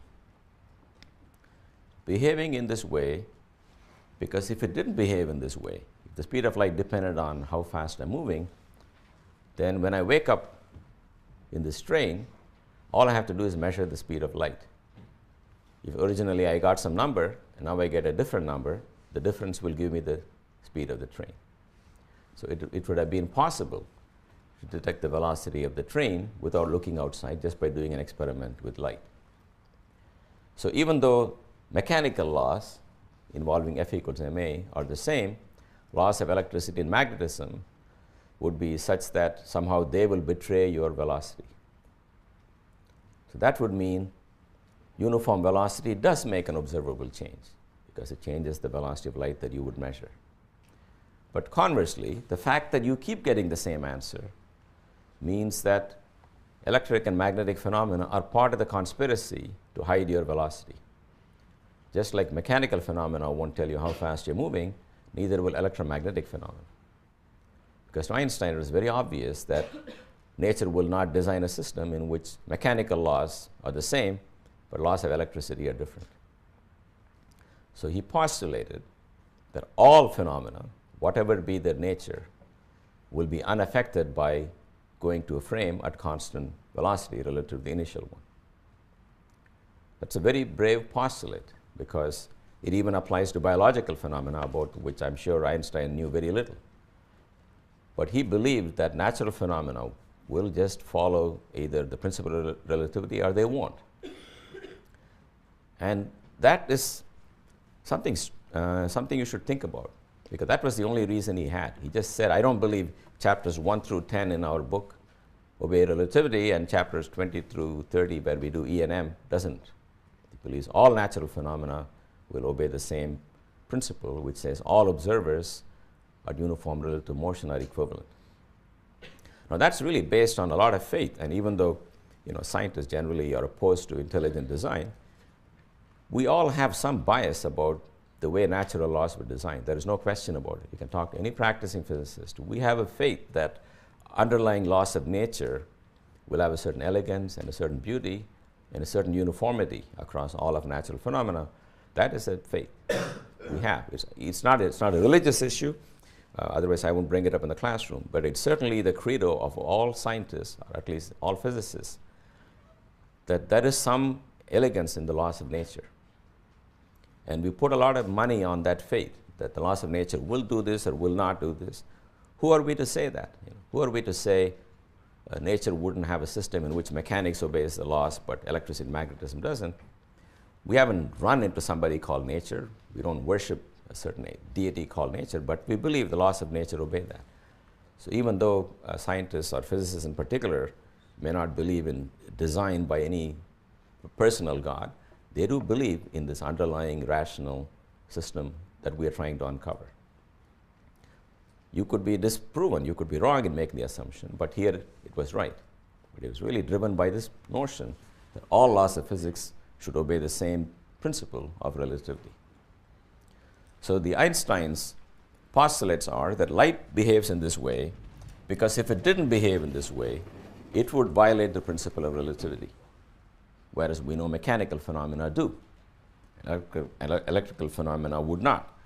Behaving in this way, because if it didn't behave in this way, if the speed of light depended on how fast I'm moving, then when I wake up in this train, all I have to do is measure the speed of light. If originally I got some number, and now I get a different number, the difference will give me the speed of the train. So it would have been possible to detect the velocity of the train without looking outside, just by doing an experiment with light. So even though mechanical laws involving F equals ma are the same, laws of electricity and magnetism would be such that somehow they will betray your velocity. So that would mean uniform velocity does make an observable change because it changes the velocity of light that you would measure. But conversely, the fact that you keep getting the same answer means that electric and magnetic phenomena are part of the conspiracy to to hide your velocity. Just like mechanical phenomena won't tell you how fast you're moving, neither will electromagnetic phenomena. Because to Einstein, it was very obvious that nature will not design a system in which mechanical laws are the same, but laws of electricity are different. So he postulated that all phenomena, whatever be their nature, will be unaffected by going to a frame at constant velocity relative to the initial one. That's a very brave postulate, because it even applies to biological phenomena, about which I'm sure Einstein knew very little. But he believed that natural phenomena will just follow either the principle of relativity or they won't. And that is something you should think about, because that was the only reason he had. He just said, I don't believe chapters 1 through 10 in our book obey relativity, and chapters 20 through 30 where we do E and M doesn't. He believes all natural phenomena will obey the same principle, which says all observers at uniform relative motion are equivalent. Now that's really based on a lot of faith, and even though scientists generally are opposed to intelligent design, we all have some bias about the way natural laws were designed. There is no question about it. You can talk to any practicing physicist. We have a faith that underlying laws of nature will have a certain elegance and a certain beauty and a certain uniformity across all of natural phenomena. That is a faith we have. It's not a religious issue. Otherwise, I won't bring it up in the classroom. But it's certainly the credo of all scientists, or at least all physicists, that there is some elegance in the laws of nature. And we put a lot of money on that faith, that the laws of nature will do this or will not do this. Who are we to say that? Who are we to say nature wouldn't have a system in which mechanics obeys the laws, but electricity and magnetism doesn't? We haven't run into somebody called nature. We don't worship a certain deity called nature, but we believe the laws of nature obey that. So even though scientists or physicists in particular may not believe in design by any personal God, they do believe in this underlying rational system that we are trying to uncover. You could be disproven, you could be wrong in making the assumption, but here it was right. But it was really driven by this notion that all laws of physics should obey the same principle of relativity. So the Einstein's postulates are that light behaves in this way because if it didn't behave in this way, it would violate the principle of relativity, whereas we know mechanical phenomena do. Electrical phenomena would not.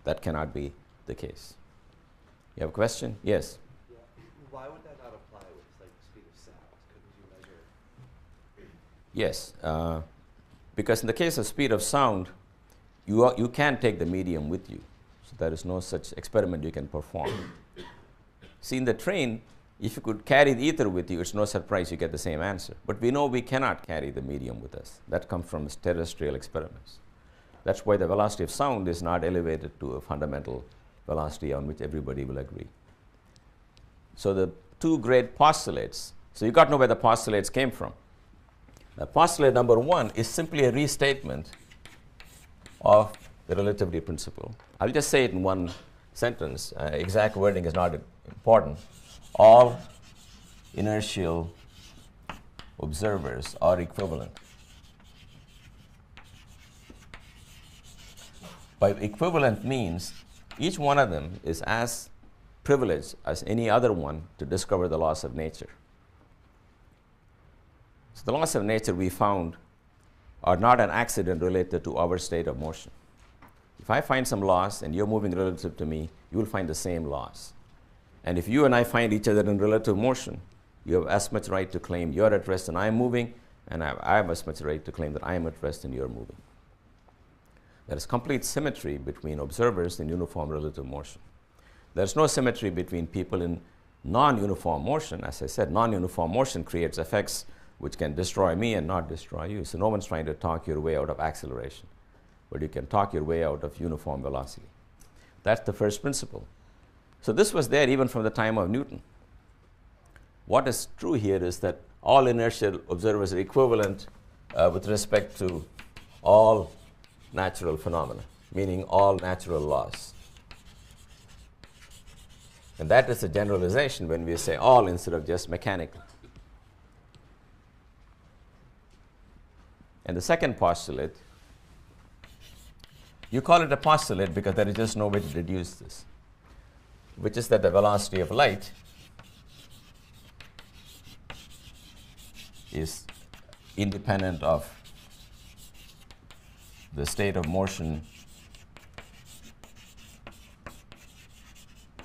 That cannot be the case. You have a question? Yes? Yeah. Why would that not apply with like the speed of sound? Couldn't you measure? Yes, because in the case of speed of sound, you can take the medium with you. So there is no such experiment you can perform. See, in the train, if you could carry the ether with you, it's no surprise you get the same answer. But we know we cannot carry the medium with us. That comes from terrestrial experiments. That's why the velocity of sound is not elevated to a fundamental velocity on which everybody will agree. So the two great postulates, so you got to know where the postulates came from. Postulate number one is simply a restatement of the relativity principle. I'll just say it in one sentence. Exact wording is not important. All inertial observers are equivalent. By equivalent means each one of them is as privileged as any other one to discover the laws of nature. So the laws of nature we found are not an accident related to our state of motion. If I find some laws and you're moving relative to me, you will find the same laws. And if you and I find each other in relative motion, you have as much right to claim you're at rest and I'm moving, and I have as much right to claim that I am at rest and you're moving. There is complete symmetry between observers in uniform relative motion. There's no symmetry between people in non-uniform motion. As I said, non-uniform motion creates effects which can destroy me and not destroy you. So no one's trying to talk your way out of acceleration, but you can talk your way out of uniform velocity. That's the first principle. So this was there even from the time of Newton. What is true here is that all inertial observers are equivalent with respect to all natural phenomena, meaning all natural laws. And that is a generalization when we say all instead of just mechanical. And the second postulate, you call it a postulate because there is just no way to deduce this, which is that the velocity of light is independent of the state of motion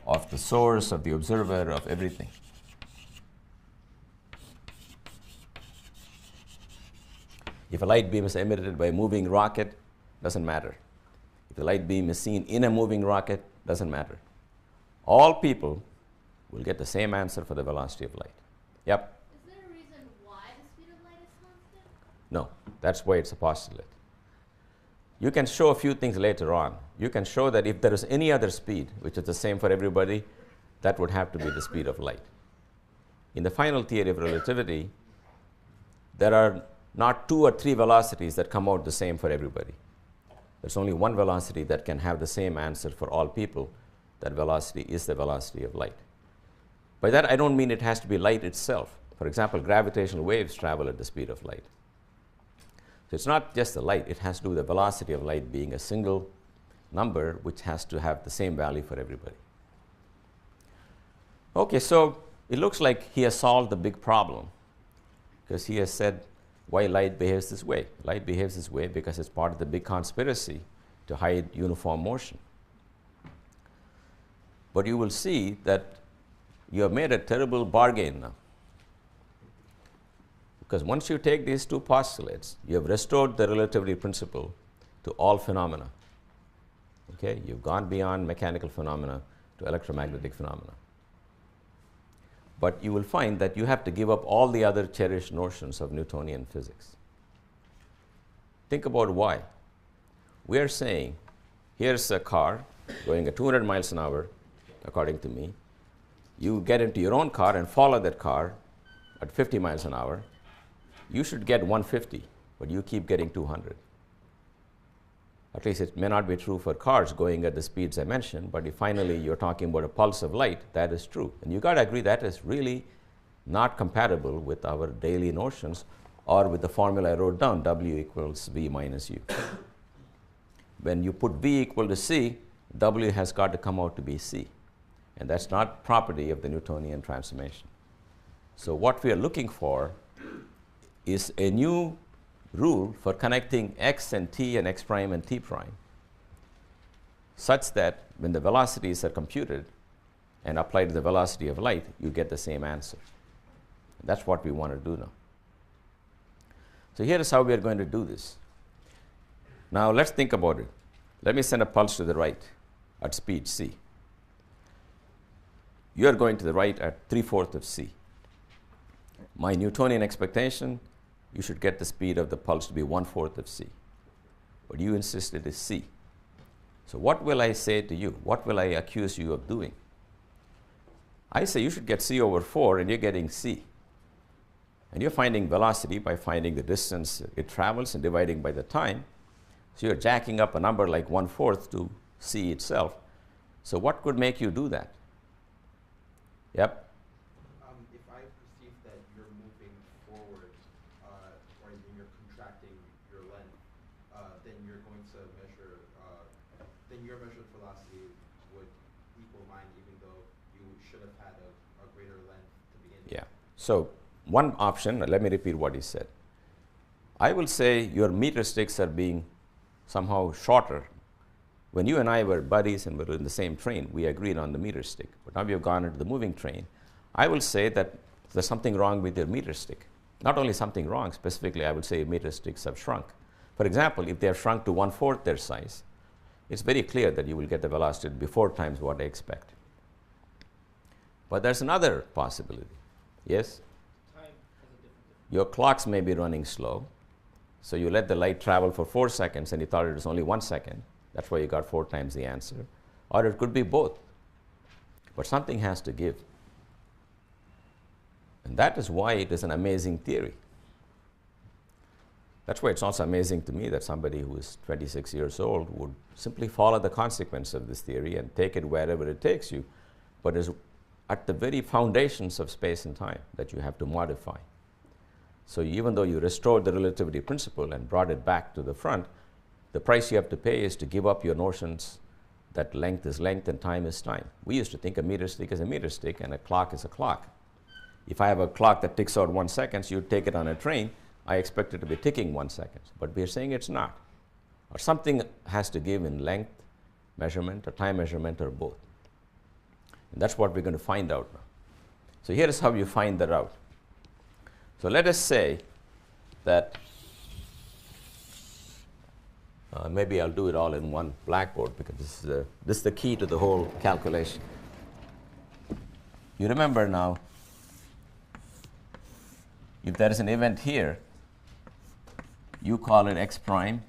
of the source, of the observer, of everything. If a light beam is emitted by a moving rocket, doesn't matter. If the light beam is seen in a moving rocket, doesn't matter. All people will get the same answer for the velocity of light. Yep? Is there a reason why the speed of light is constant? No, that's why it's a postulate. You can show a few things later on. You can show that if there is any other speed, which is the same for everybody, that would have to be the speed of light. In the final theory of relativity, there are not 2 or 3 velocities that come out the same for everybody. There's only one velocity that can have the same answer for all people. That velocity is the velocity of light. By that, I don't mean it has to be light itself. For example, gravitational waves travel at the speed of light. So it's not just the light, it has to do with the velocity of light being a single number which has to have the same value for everybody. Okay, so it looks like he has solved the big problem because he has said why light behaves this way. Light behaves this way because it's part of the big conspiracy to hide uniform motion. But you will see that you have made a terrible bargain now. Because once you take these 2 postulates, you have restored the relativity principle to all phenomena. Okay? You've gone beyond mechanical phenomena to electromagnetic phenomena. But you will find that you have to give up all the other cherished notions of Newtonian physics. Think about why. We are saying, here's a car going at 200 miles an hour, according to me. You get into your own car and follow that car at 50 miles an hour. You should get 150, but you keep getting 200. At least it may not be true for cars going at the speeds I mentioned, but if finally you're talking about a pulse of light, that is true. And you got to agree that is really not compatible with our daily notions or with the formula I wrote down, W equals V minus U. When you put V equal to C, W has got to come out to be C. And that's not property of the Newtonian transformation. So what we are looking for is a new rule for connecting x and t and x prime and t prime such that when the velocities are computed and applied to the velocity of light, you get the same answer. That's what we want to do now. So here is how we are going to do this. Now let's think about it. Let me send a pulse to the right at speed c. You are going to the right at 3/4 of c. My Newtonian expectation, you should get the speed of the pulse to be 1/4 of c. But you insist it is c. So what will I say to you? What will I accuse you of doing? I say you should get c over 4 and you're getting c. And you're finding velocity by finding the distance it travels and dividing by the time. So you're jacking up a number like 1/4 to c itself. So what could make you do that? Yep. If I perceive that you're moving forward, or you're contracting your length, then you're going to measure, then your measured velocity would equal mine, even though you should have had a greater length to begin with. Yeah. So one option, let me repeat what he said. I will say your meter sticks are being somehow shorter. When you and I were buddies and were in the same train, we agreed on the meter stick. But now we have gone into the moving train. I will say that there's something wrong with your meter stick. Not only something wrong, specifically I would say meter sticks have shrunk. For example, if they have shrunk to 1/4 their size, it's very clear that you will get the velocity before times what I expect. But there's another possibility. Yes? Time has a different. Your clocks may be running slow, so you let the light travel for 4 seconds and you thought it was only 1 second. That's why you got 4 times the answer. Or it could be both. But something has to give. And that is why it is an amazing theory. That's why it's also amazing to me that somebody who is 26 years old would simply follow the consequence of this theory and take it wherever it takes you, but is at the very foundations of space and time that you have to modify. So even though you restored the relativity principle and brought it back to the front, the price you have to pay is to give up your notions that length is length and time is time. We used to think a meter stick is a meter stick and a clock is a clock. If I have a clock that ticks out 1 second, you take it on a train, I expect it to be ticking 1 second. But we are saying it's not. Or something has to give in length measurement or time measurement or both. And that's what we're going to find out now. So here is how you find the route. So let us say that maybe I'll do it all in one blackboard because this is the key to the whole calculation. You remember now, if there is an event here, you call it x prime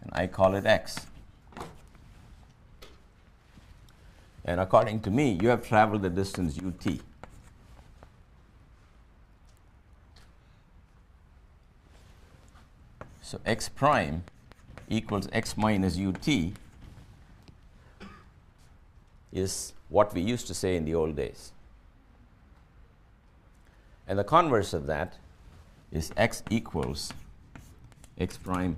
and I call it x. And according to me, you have traveled the distance ut. So x prime equals x minus ut is what we used to say in the old days. And the converse of that is x equals x prime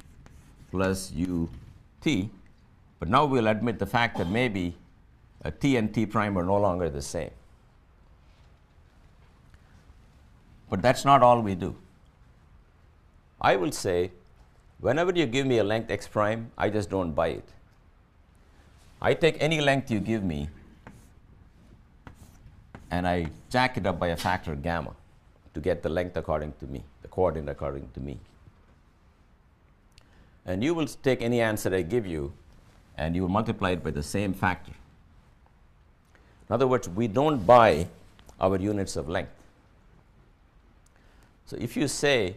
plus ut. But now we'll admit the fact that maybe t and t prime are no longer the same. But that's not all we do. I will say, whenever you give me a length x prime, I just don't buy it. I take any length you give me and I jack it up by a factor gamma to get the length according to me, the coordinate according to me. And you will take any answer I give you and you will multiply it by the same factor. In other words, we don't buy our units of length. So if you say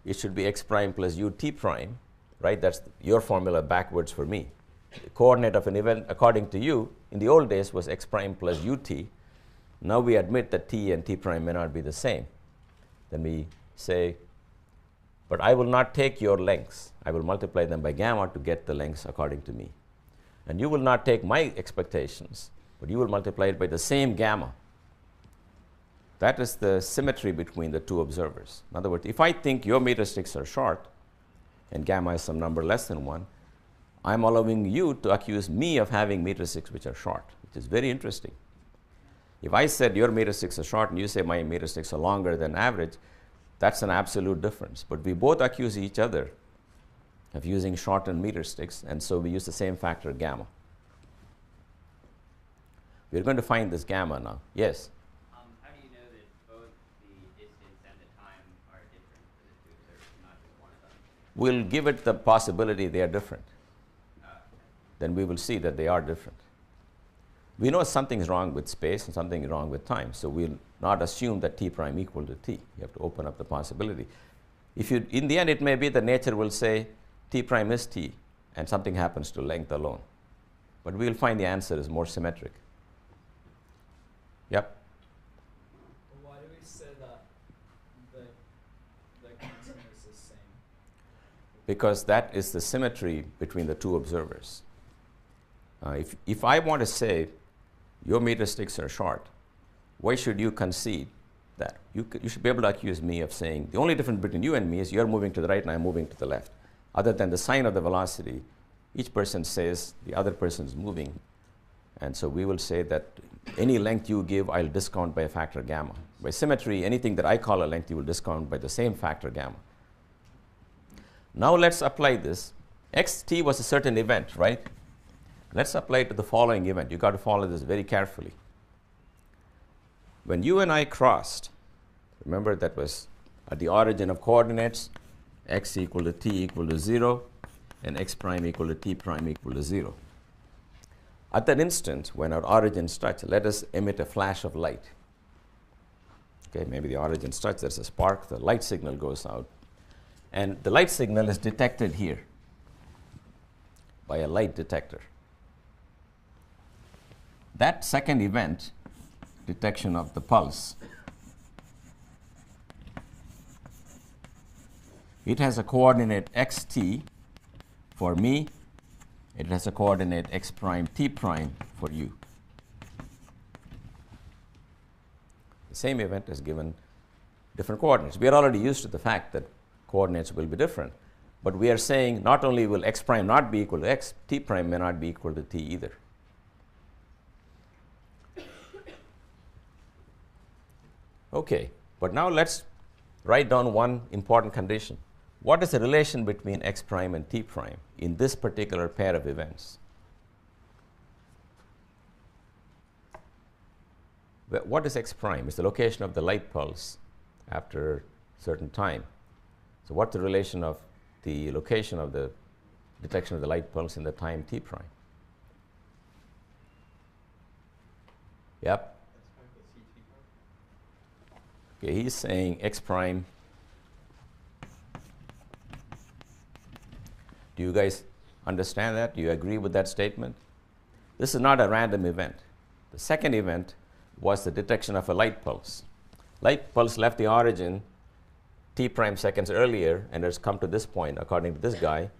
it should be x prime plus ut prime, right? That's your formula backwards for me. The coordinate of an event, according to you, in the old days was x prime plus ut. Now we admit that t and t prime may not be the same. Then we say, but I will not take your lengths. I will multiply them by gamma to get the lengths according to me. And you will not take my expectations, but you will multiply it by the same gamma. That is the symmetry between the two observers. In other words, if I think your meter sticks are short and gamma is some number less than 1, I'm allowing you to accuse me of having meter sticks which are short, which is very interesting. If I said your meter sticks are short and you say my meter sticks are longer than average, that's an absolute difference. But we both accuse each other of using shortened meter sticks, and so we use the same factor gamma. We're going to find this gamma now. Yes? How do you know that both the distance and the time are different for the two observers, not just one of them? We'll give it the possibility they are different. Then we will see that they are different. We know something's wrong with space and something is wrong with time, so we'll not assume that t prime equal to t. You have to open up the possibility. If you, in the end, it may be that nature will say t prime is t, and something happens to length alone. But we'll find the answer is more symmetric. Yep. Why do we say that the constant is the same? Because that is the symmetry between the two observers. If I want to say your meter sticks are short, why should you concede that? You should be able to accuse me of saying the only difference between you and me is you're moving to the right and I'm moving to the left. Other than the sign of the velocity, each person says the other person is moving. And so we will say that any length you give, I'll discount by a factor gamma. By symmetry, anything that I call a length, you will discount by the same factor gamma. Now let's apply this. Xt was a certain event, right? Let's apply it to the following event. You've got to follow this very carefully. When you and I crossed, remember that was at the origin of coordinates, x equal to t equal to 0, and x prime equal to t prime equal to 0. At that instant, when our origins touch, let us emit a flash of light. Okay, maybe the origins touch, there's a spark, the light signal goes out. And the light signal is detected here by a light detector. That second event, detection of the pulse, it has a coordinate xt for me, it has a coordinate x prime t prime for you. The same event is given different coordinates. We are already used to the fact that coordinates will be different. But we are saying not only will x prime not be equal to x, t prime may not be equal to t either. Okay, but now let's write down one important condition. What is the relation between x prime and t prime in this particular pair of events? What is x prime? It's the location of the light pulse after a certain time. So what's the relation of the location of the detection of the light pulse in the time t prime? Yep. Okay, he's saying x prime. Do you guys understand that? Do you agree with that statement? This is not a random event. The second event was the detection of a light pulse. Light pulse left the origin t prime seconds earlier and has come to this point according to this guy,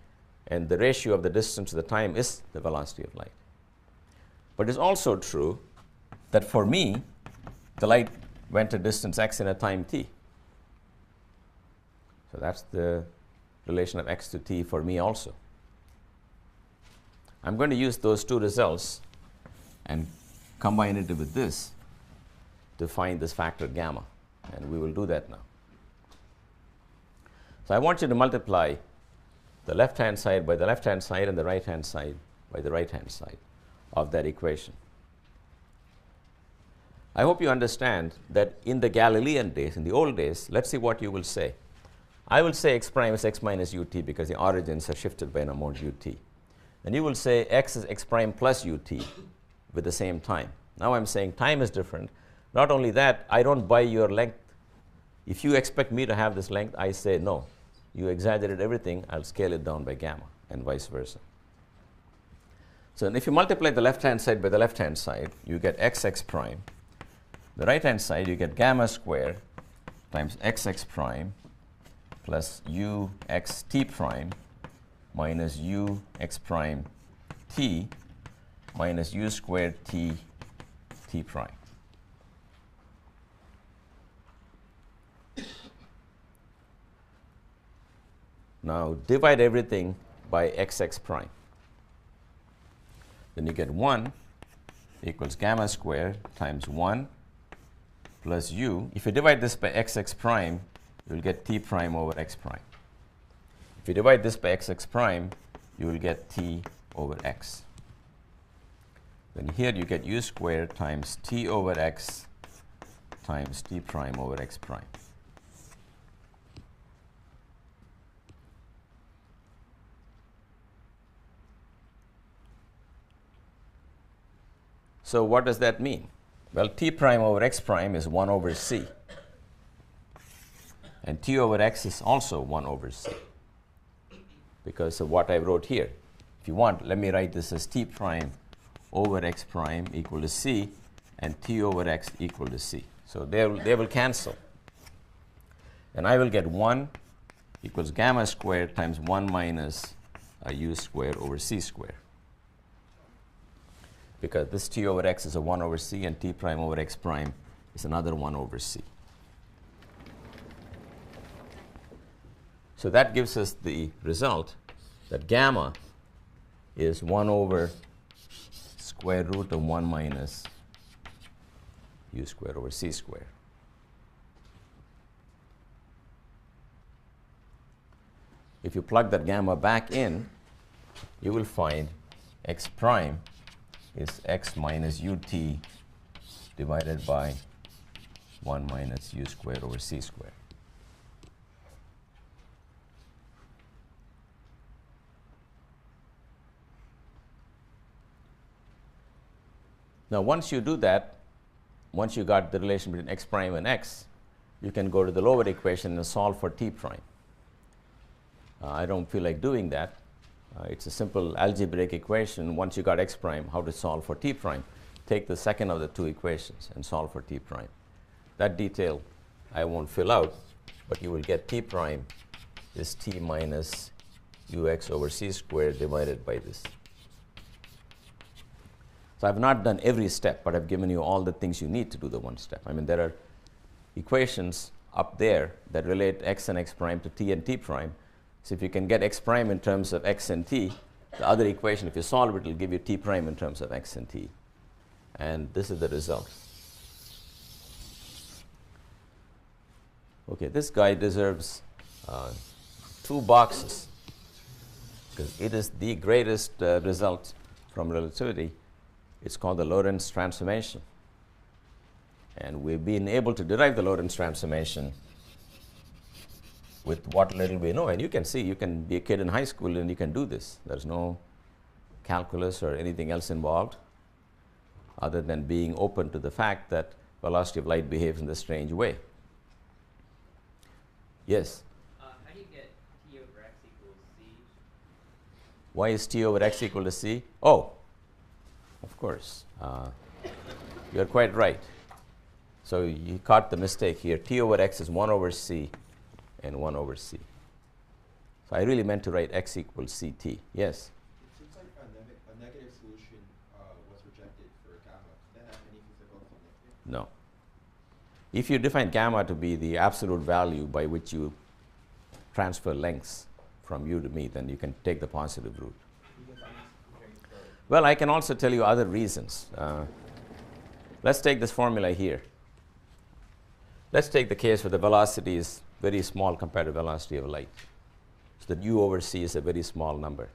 and the ratio of the distance to the time is the velocity of light. But it's also true that for me, the light went a distance x in a time t. So that's the relation of x to t for me also. I'm going to use those two results and combine it with this to find this factor gamma, and we will do that now. So I want you to multiply the left-hand side by the left-hand side and the right-hand side by the right-hand side of that equation. I hope you understand that in the Galilean days, in the old days, let's see what you will say. I will say x prime is x minus ut because the origins are shifted by an amount ut. And you will say x is x prime plus ut with the same time. Now I'm saying time is different. Not only that, I don't buy your length. If you expect me to have this length, I say no. You exaggerate everything, I'll scale it down by gamma, and vice versa. So if you multiply the left-hand side by the left-hand side, you get x prime. The right-hand side, you get gamma squared times x prime plus u x t prime minus u x prime t minus u squared t prime. Now divide everything by x prime. Then you get 1 equals gamma squared times 1 plus u. If you divide this by x prime, you will get t prime over x prime. If you divide this by x prime, you will get t over x. Then here you get u squared times t over x times t prime over x prime. So what does that mean? Well, t prime over x prime is 1 over c. And t over x is also 1 over c because of what I wrote here. If you want, let me write this as t prime over x prime equal to c and t over x equal to c. So they will cancel. And I will get 1 equals gamma squared times 1 minus u squared over c squared. Because this t over x is a 1 over c and t prime over x prime is another 1 over c. So that gives us the result that gamma is 1 over square root of 1 minus u squared over c squared. If you plug that gamma back in, you will find x prime is x minus ut divided by 1 minus u squared over c squared. Now once you do that, once you got the relation between x prime and x, you can go to the lower equation and solve for t prime. I don't feel like doing that. It's a simple algebraic equation. Once you got x prime, how to solve for t prime. Take the second of the two equations and solve for t prime. That detail I won't fill out, but you will get t prime is t minus ux over c squared divided by this. So I've not done every step, but I've given you all the things you need to do the one step. I mean, there are equations up there that relate x and x prime to t and t prime. So if you can get x prime in terms of x and t, the other equation, if you solve it, will give you t prime in terms of x and t. And this is the result. Okay, this guy deserves 2 boxes because it is the greatest result from relativity. It's called the Lorentz transformation. And we've been able to derive the Lorentz transformation with what little we know. And you can see, you can be a kid in high school and you can do this. There's no calculus or anything else involved other than being open to the fact that velocity of light behaves in this strange way. Yes? How do you get t over x equals c? Why is t over x equal to c? Oh, of course. You're quite right. So you caught the mistake here. T over x is 1 over c and 1 over c. So I really meant to write x equals ct. Yes? It seems like a negative solution was rejected for gamma. Does that have any physical significance? No. If you define gamma to be the absolute value by which you transfer lengths from you to me, then you can take the positive root. Well, I can also tell you other reasons. Let's take this formula here. Let's take the case where the velocity is very small compared to velocity of light. So that u over c is a very small number.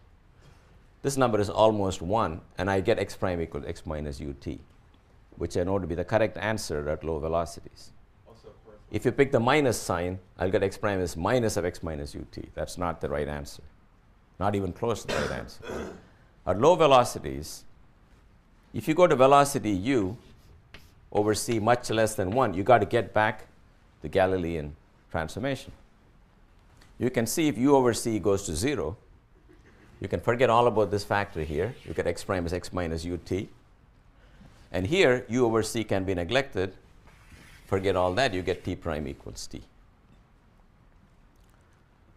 This number is almost 1, and I get x prime equal to x minus ut, which I know to be the correct answer at low velocities. Also, of course, If you pick the minus sign, I'll get x prime as minus of x minus ut. That's not the right answer. Not even close to the right answer. At low velocities, if you go to velocity u over c much less than 1, you got to get back the Galilean transformation. You can see if u over c goes to 0, you can forget all about this factor here. You get x prime as x minus ut. And here, u over c can be neglected. Forget all that, you get t prime equals t.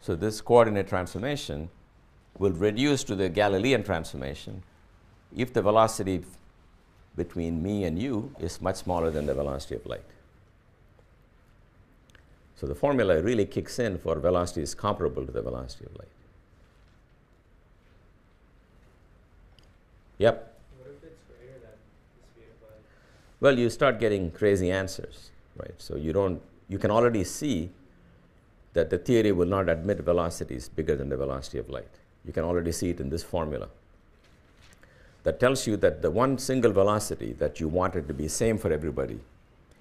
So this coordinate transformation will reduce to the Galilean transformation if the velocity between me and you is much smaller than the velocity of light. So the formula really kicks in for velocities comparable to the velocity of light. Yep. What if it's greater than the speed of light? Well, you start getting crazy answers, right? So you can already see that the theory will not admit velocities bigger than the velocity of light. You can already see it in this formula. That tells you that the one single velocity that you wanted to be same for everybody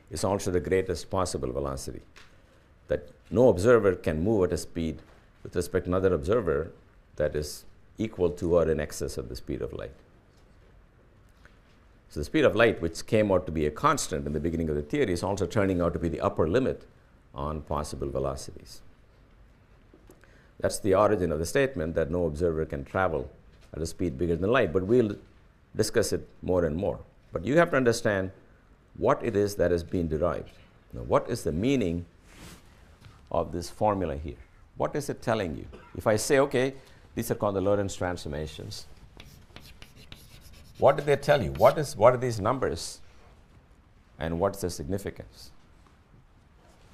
is also the greatest possible velocity. That no observer can move at a speed with respect to another observer that is equal to or in excess of the speed of light. So the speed of light, which came out to be a constant in the beginning of the theory, is also turning out to be the upper limit on possible velocities. That's the origin of the statement that no observer can travel at a speed bigger than light, but we'll discuss it more and more. But you have to understand what it is that is being derived. Now, what is the meaning of this formula here? What is it telling you? If I say, okay, these are called the Lorentz transformations, what did they tell you? What are these numbers and what's their significance?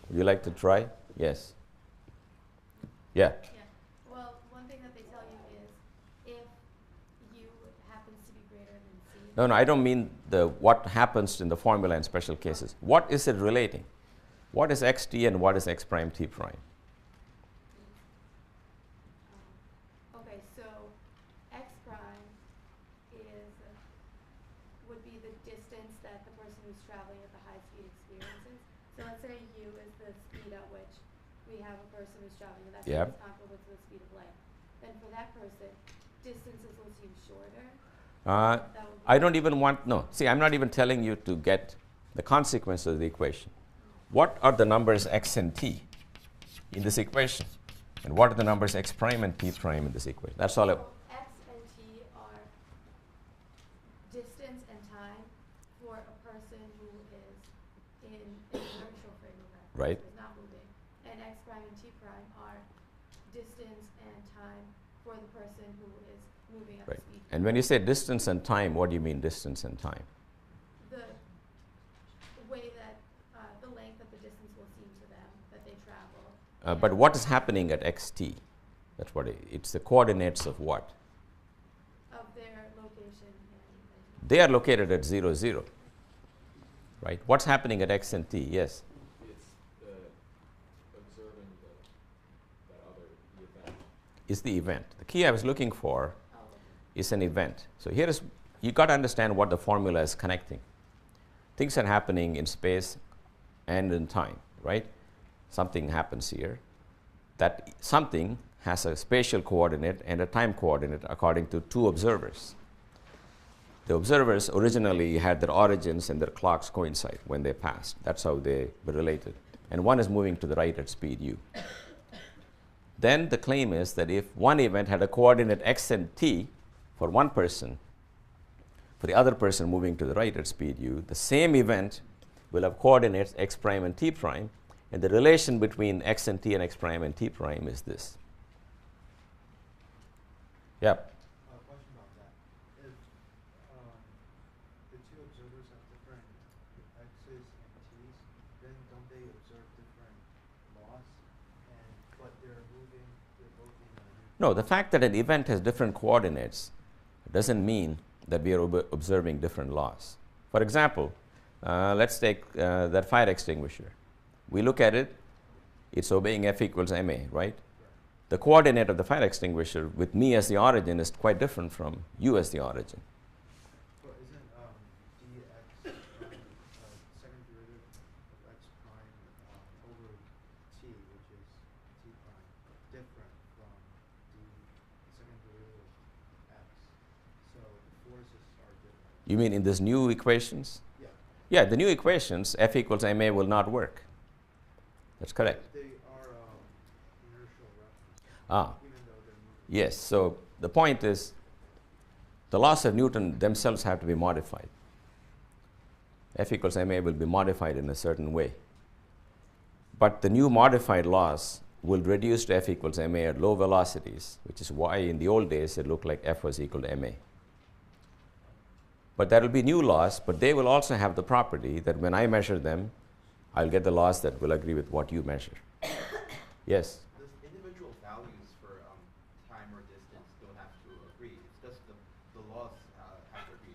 Would you like to try? Yes. Yeah. Yeah. Well, one thing that they tell you is if u happens to be greater than c. No, I don't mean what happens in the formula in special cases. What is it relating? What is xt and what is x prime t prime? Okay, so x prime would be the distance that the person who's traveling at the high speed experiences. So let's say u is the speed at which we have a person who's traveling, and that's Yep. comparable to the speed of light. Then for that person, distances will seem shorter. I don't even want, no. See, I'm not even telling you to get the consequences of the equation. What are the numbers x and t in this equation? And what are the numbers x prime and t prime in this equation? That's all. X and t are distance and time for a person who is in an inertial frame of reference, Right. who is not moving. And x prime and t prime are distance and time for the person who is moving at Right. the speed. And when you say distance and time, what do you mean distance and time? The way that the length that the distance will seem to them, that But what is happening at xt? That's what it's the coordinates of what? Of their location. They are located at 0, 0. Right? What's happening at x and t? Yes? It's the observing that other, the event. Is the event. The key I was looking for Oh, okay. is an event. So here is, you got to understand what the formula is connecting. Things are happening in space and in time, right? Something happens here. That something has a spatial coordinate and a time coordinate according to two observers. The observers originally had their origins and their clocks coincide when they passed. That's how they were related. And one is moving to the right at speed u. Then the claim is that if one event had a coordinate x and t for one person, for the other person moving to the right at speed u, the same event will have coordinates x prime and t prime, and the relation between x and t and x prime and t prime is this. Yep. Question about that. If the two observers have different x's and t's, then don't they observe different laws? But they're both in No, the fact that an event has different coordinates doesn't mean that we are observing different laws. For example, let's take that fire extinguisher. We look at it, it's obeying F equals ma, right? The coordinate of the fire extinguisher with me as the origin is quite different from you as the origin. But isn't dx second derivative of x prime over t, which is t prime, different from the second derivative of x? So the forces are different. You mean in these new equations? Yeah. Yeah, the new equations, F equals ma will not work. That's correct. They are inertial reference, Ah, even though they're moving. yes. So the point is, the laws of Newton themselves have to be modified. F equals ma will be modified in a certain way. But the new modified laws will reduce to F equals ma at low velocities, which is why in the old days it looked like F was equal to ma. But there will be new laws, but they will also have the property that when I measure them, I'll get the laws that will agree with what you measure. Yes? The individual values for time or distance don't have to agree. It's just the laws have to agree.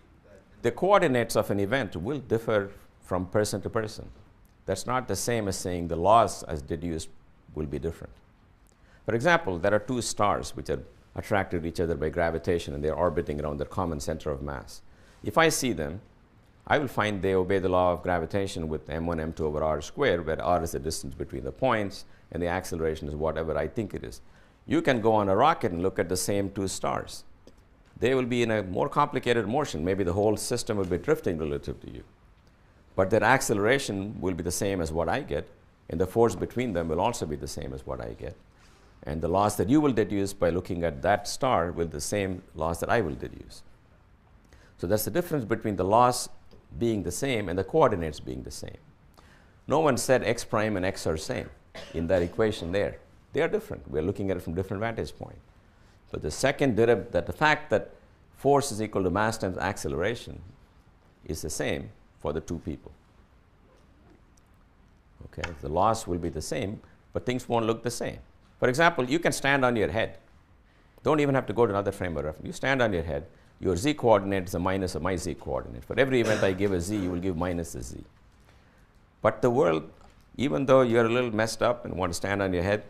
The coordinates of an event will differ from person to person. That's not the same as saying the laws as deduced will be different. For example, there are two stars which are attracted to each other by gravitation and they're orbiting around their common center of mass. If I see them, I will find they obey the law of gravitation with m1, m2 over r squared, where r is the distance between the points and the acceleration is whatever I think it is. You can go on a rocket and look at the same two stars. They will be in a more complicated motion. Maybe the whole system will be drifting relative to you. But their acceleration will be the same as what I get, and the force between them will also be the same as what I get. And the laws that you will deduce by looking at that star will be the same laws that I will deduce. So that's the difference between the laws being the same and the coordinates being the same. No one said x prime and x are same in that equation there. They are different. We are looking at it from different vantage point. But the second derivative, that the fact that force is equal to mass times acceleration is the same for the two people. Okay, the laws will be the same, but things won't look the same. For example, you can stand on your head. Don't even have to go to another frame of reference. You stand on your head. Your z coordinate is a minus of my z coordinate. For every event I give a z, you will give minus a z. But the world, even though you're a little messed up and want to stand on your head,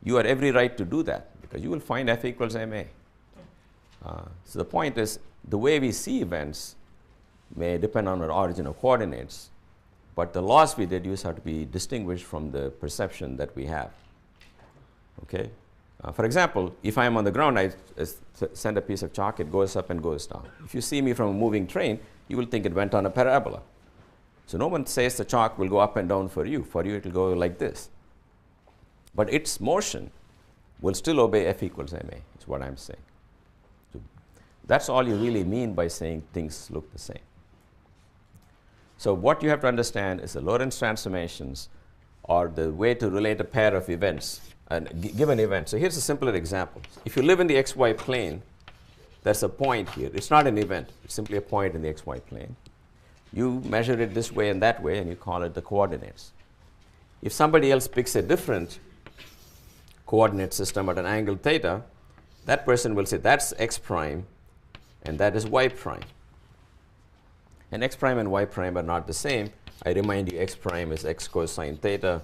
you have every right to do that because you will find F equals ma. So the point is, the way we see events may depend on our origin of coordinates, but the laws we deduce have to be distinguished from the perception that we have. Okay? For example, if I'm on the ground, I send a piece of chalk, it goes up and goes down. If you see me from a moving train, you will think it went on a parabola. So no one says the chalk will go up and down for you. For you, it will go like this. But its motion will still obey F equals ma, is what I'm saying. So that's all you really mean by saying things look the same. So what you have to understand is the Lorentz transformations are the way to relate a pair of events. And given event. So here's a simpler example. If you live in the xy plane, there's a point here. It's not an event. It's simply a point in the xy plane. You measure it this way and that way, and you call it the coordinates. If somebody else picks a different coordinate system at an angle theta, that person will say that's x prime and that is y prime. And x prime and y prime are not the same. I remind you x prime is x cosine theta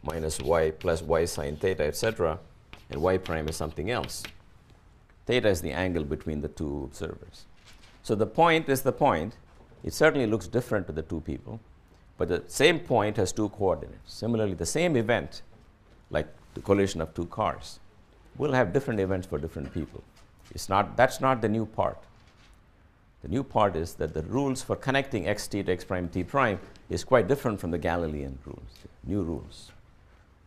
minus y plus y sine theta, etc. And y prime is something else. Theta is the angle between the two observers. So the point is the point. It certainly looks different to the two people, but the same point has two coordinates. Similarly, the same event, like the collision of two cars, will have different events for different people. That's not the new part. The new part is that the rules for connecting xt to x prime t prime is quite different from the Galilean rules, new rules.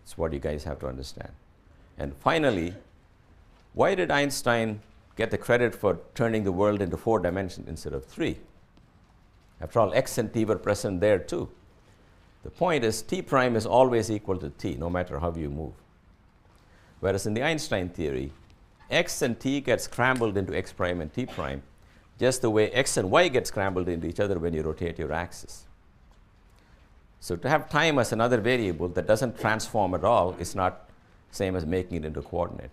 That's what you guys have to understand. And finally, why did Einstein get the credit for turning the world into 4 dimensions instead of 3? After all, x and t were present there too. The point is t prime is always equal to t, no matter how you move. Whereas in the Einstein theory, x and t get scrambled into x prime and t prime, just the way x and y get scrambled into each other when you rotate your axis. So to have time as another variable that doesn't transform at all is not same as making it into a coordinate.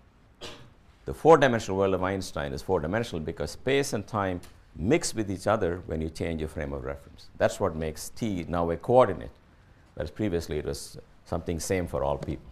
The 4-dimensional world of Einstein is 4-dimensional because space and time mix with each other when you change your frame of reference. That's what makes t now a coordinate, whereas previously it was something same for all people.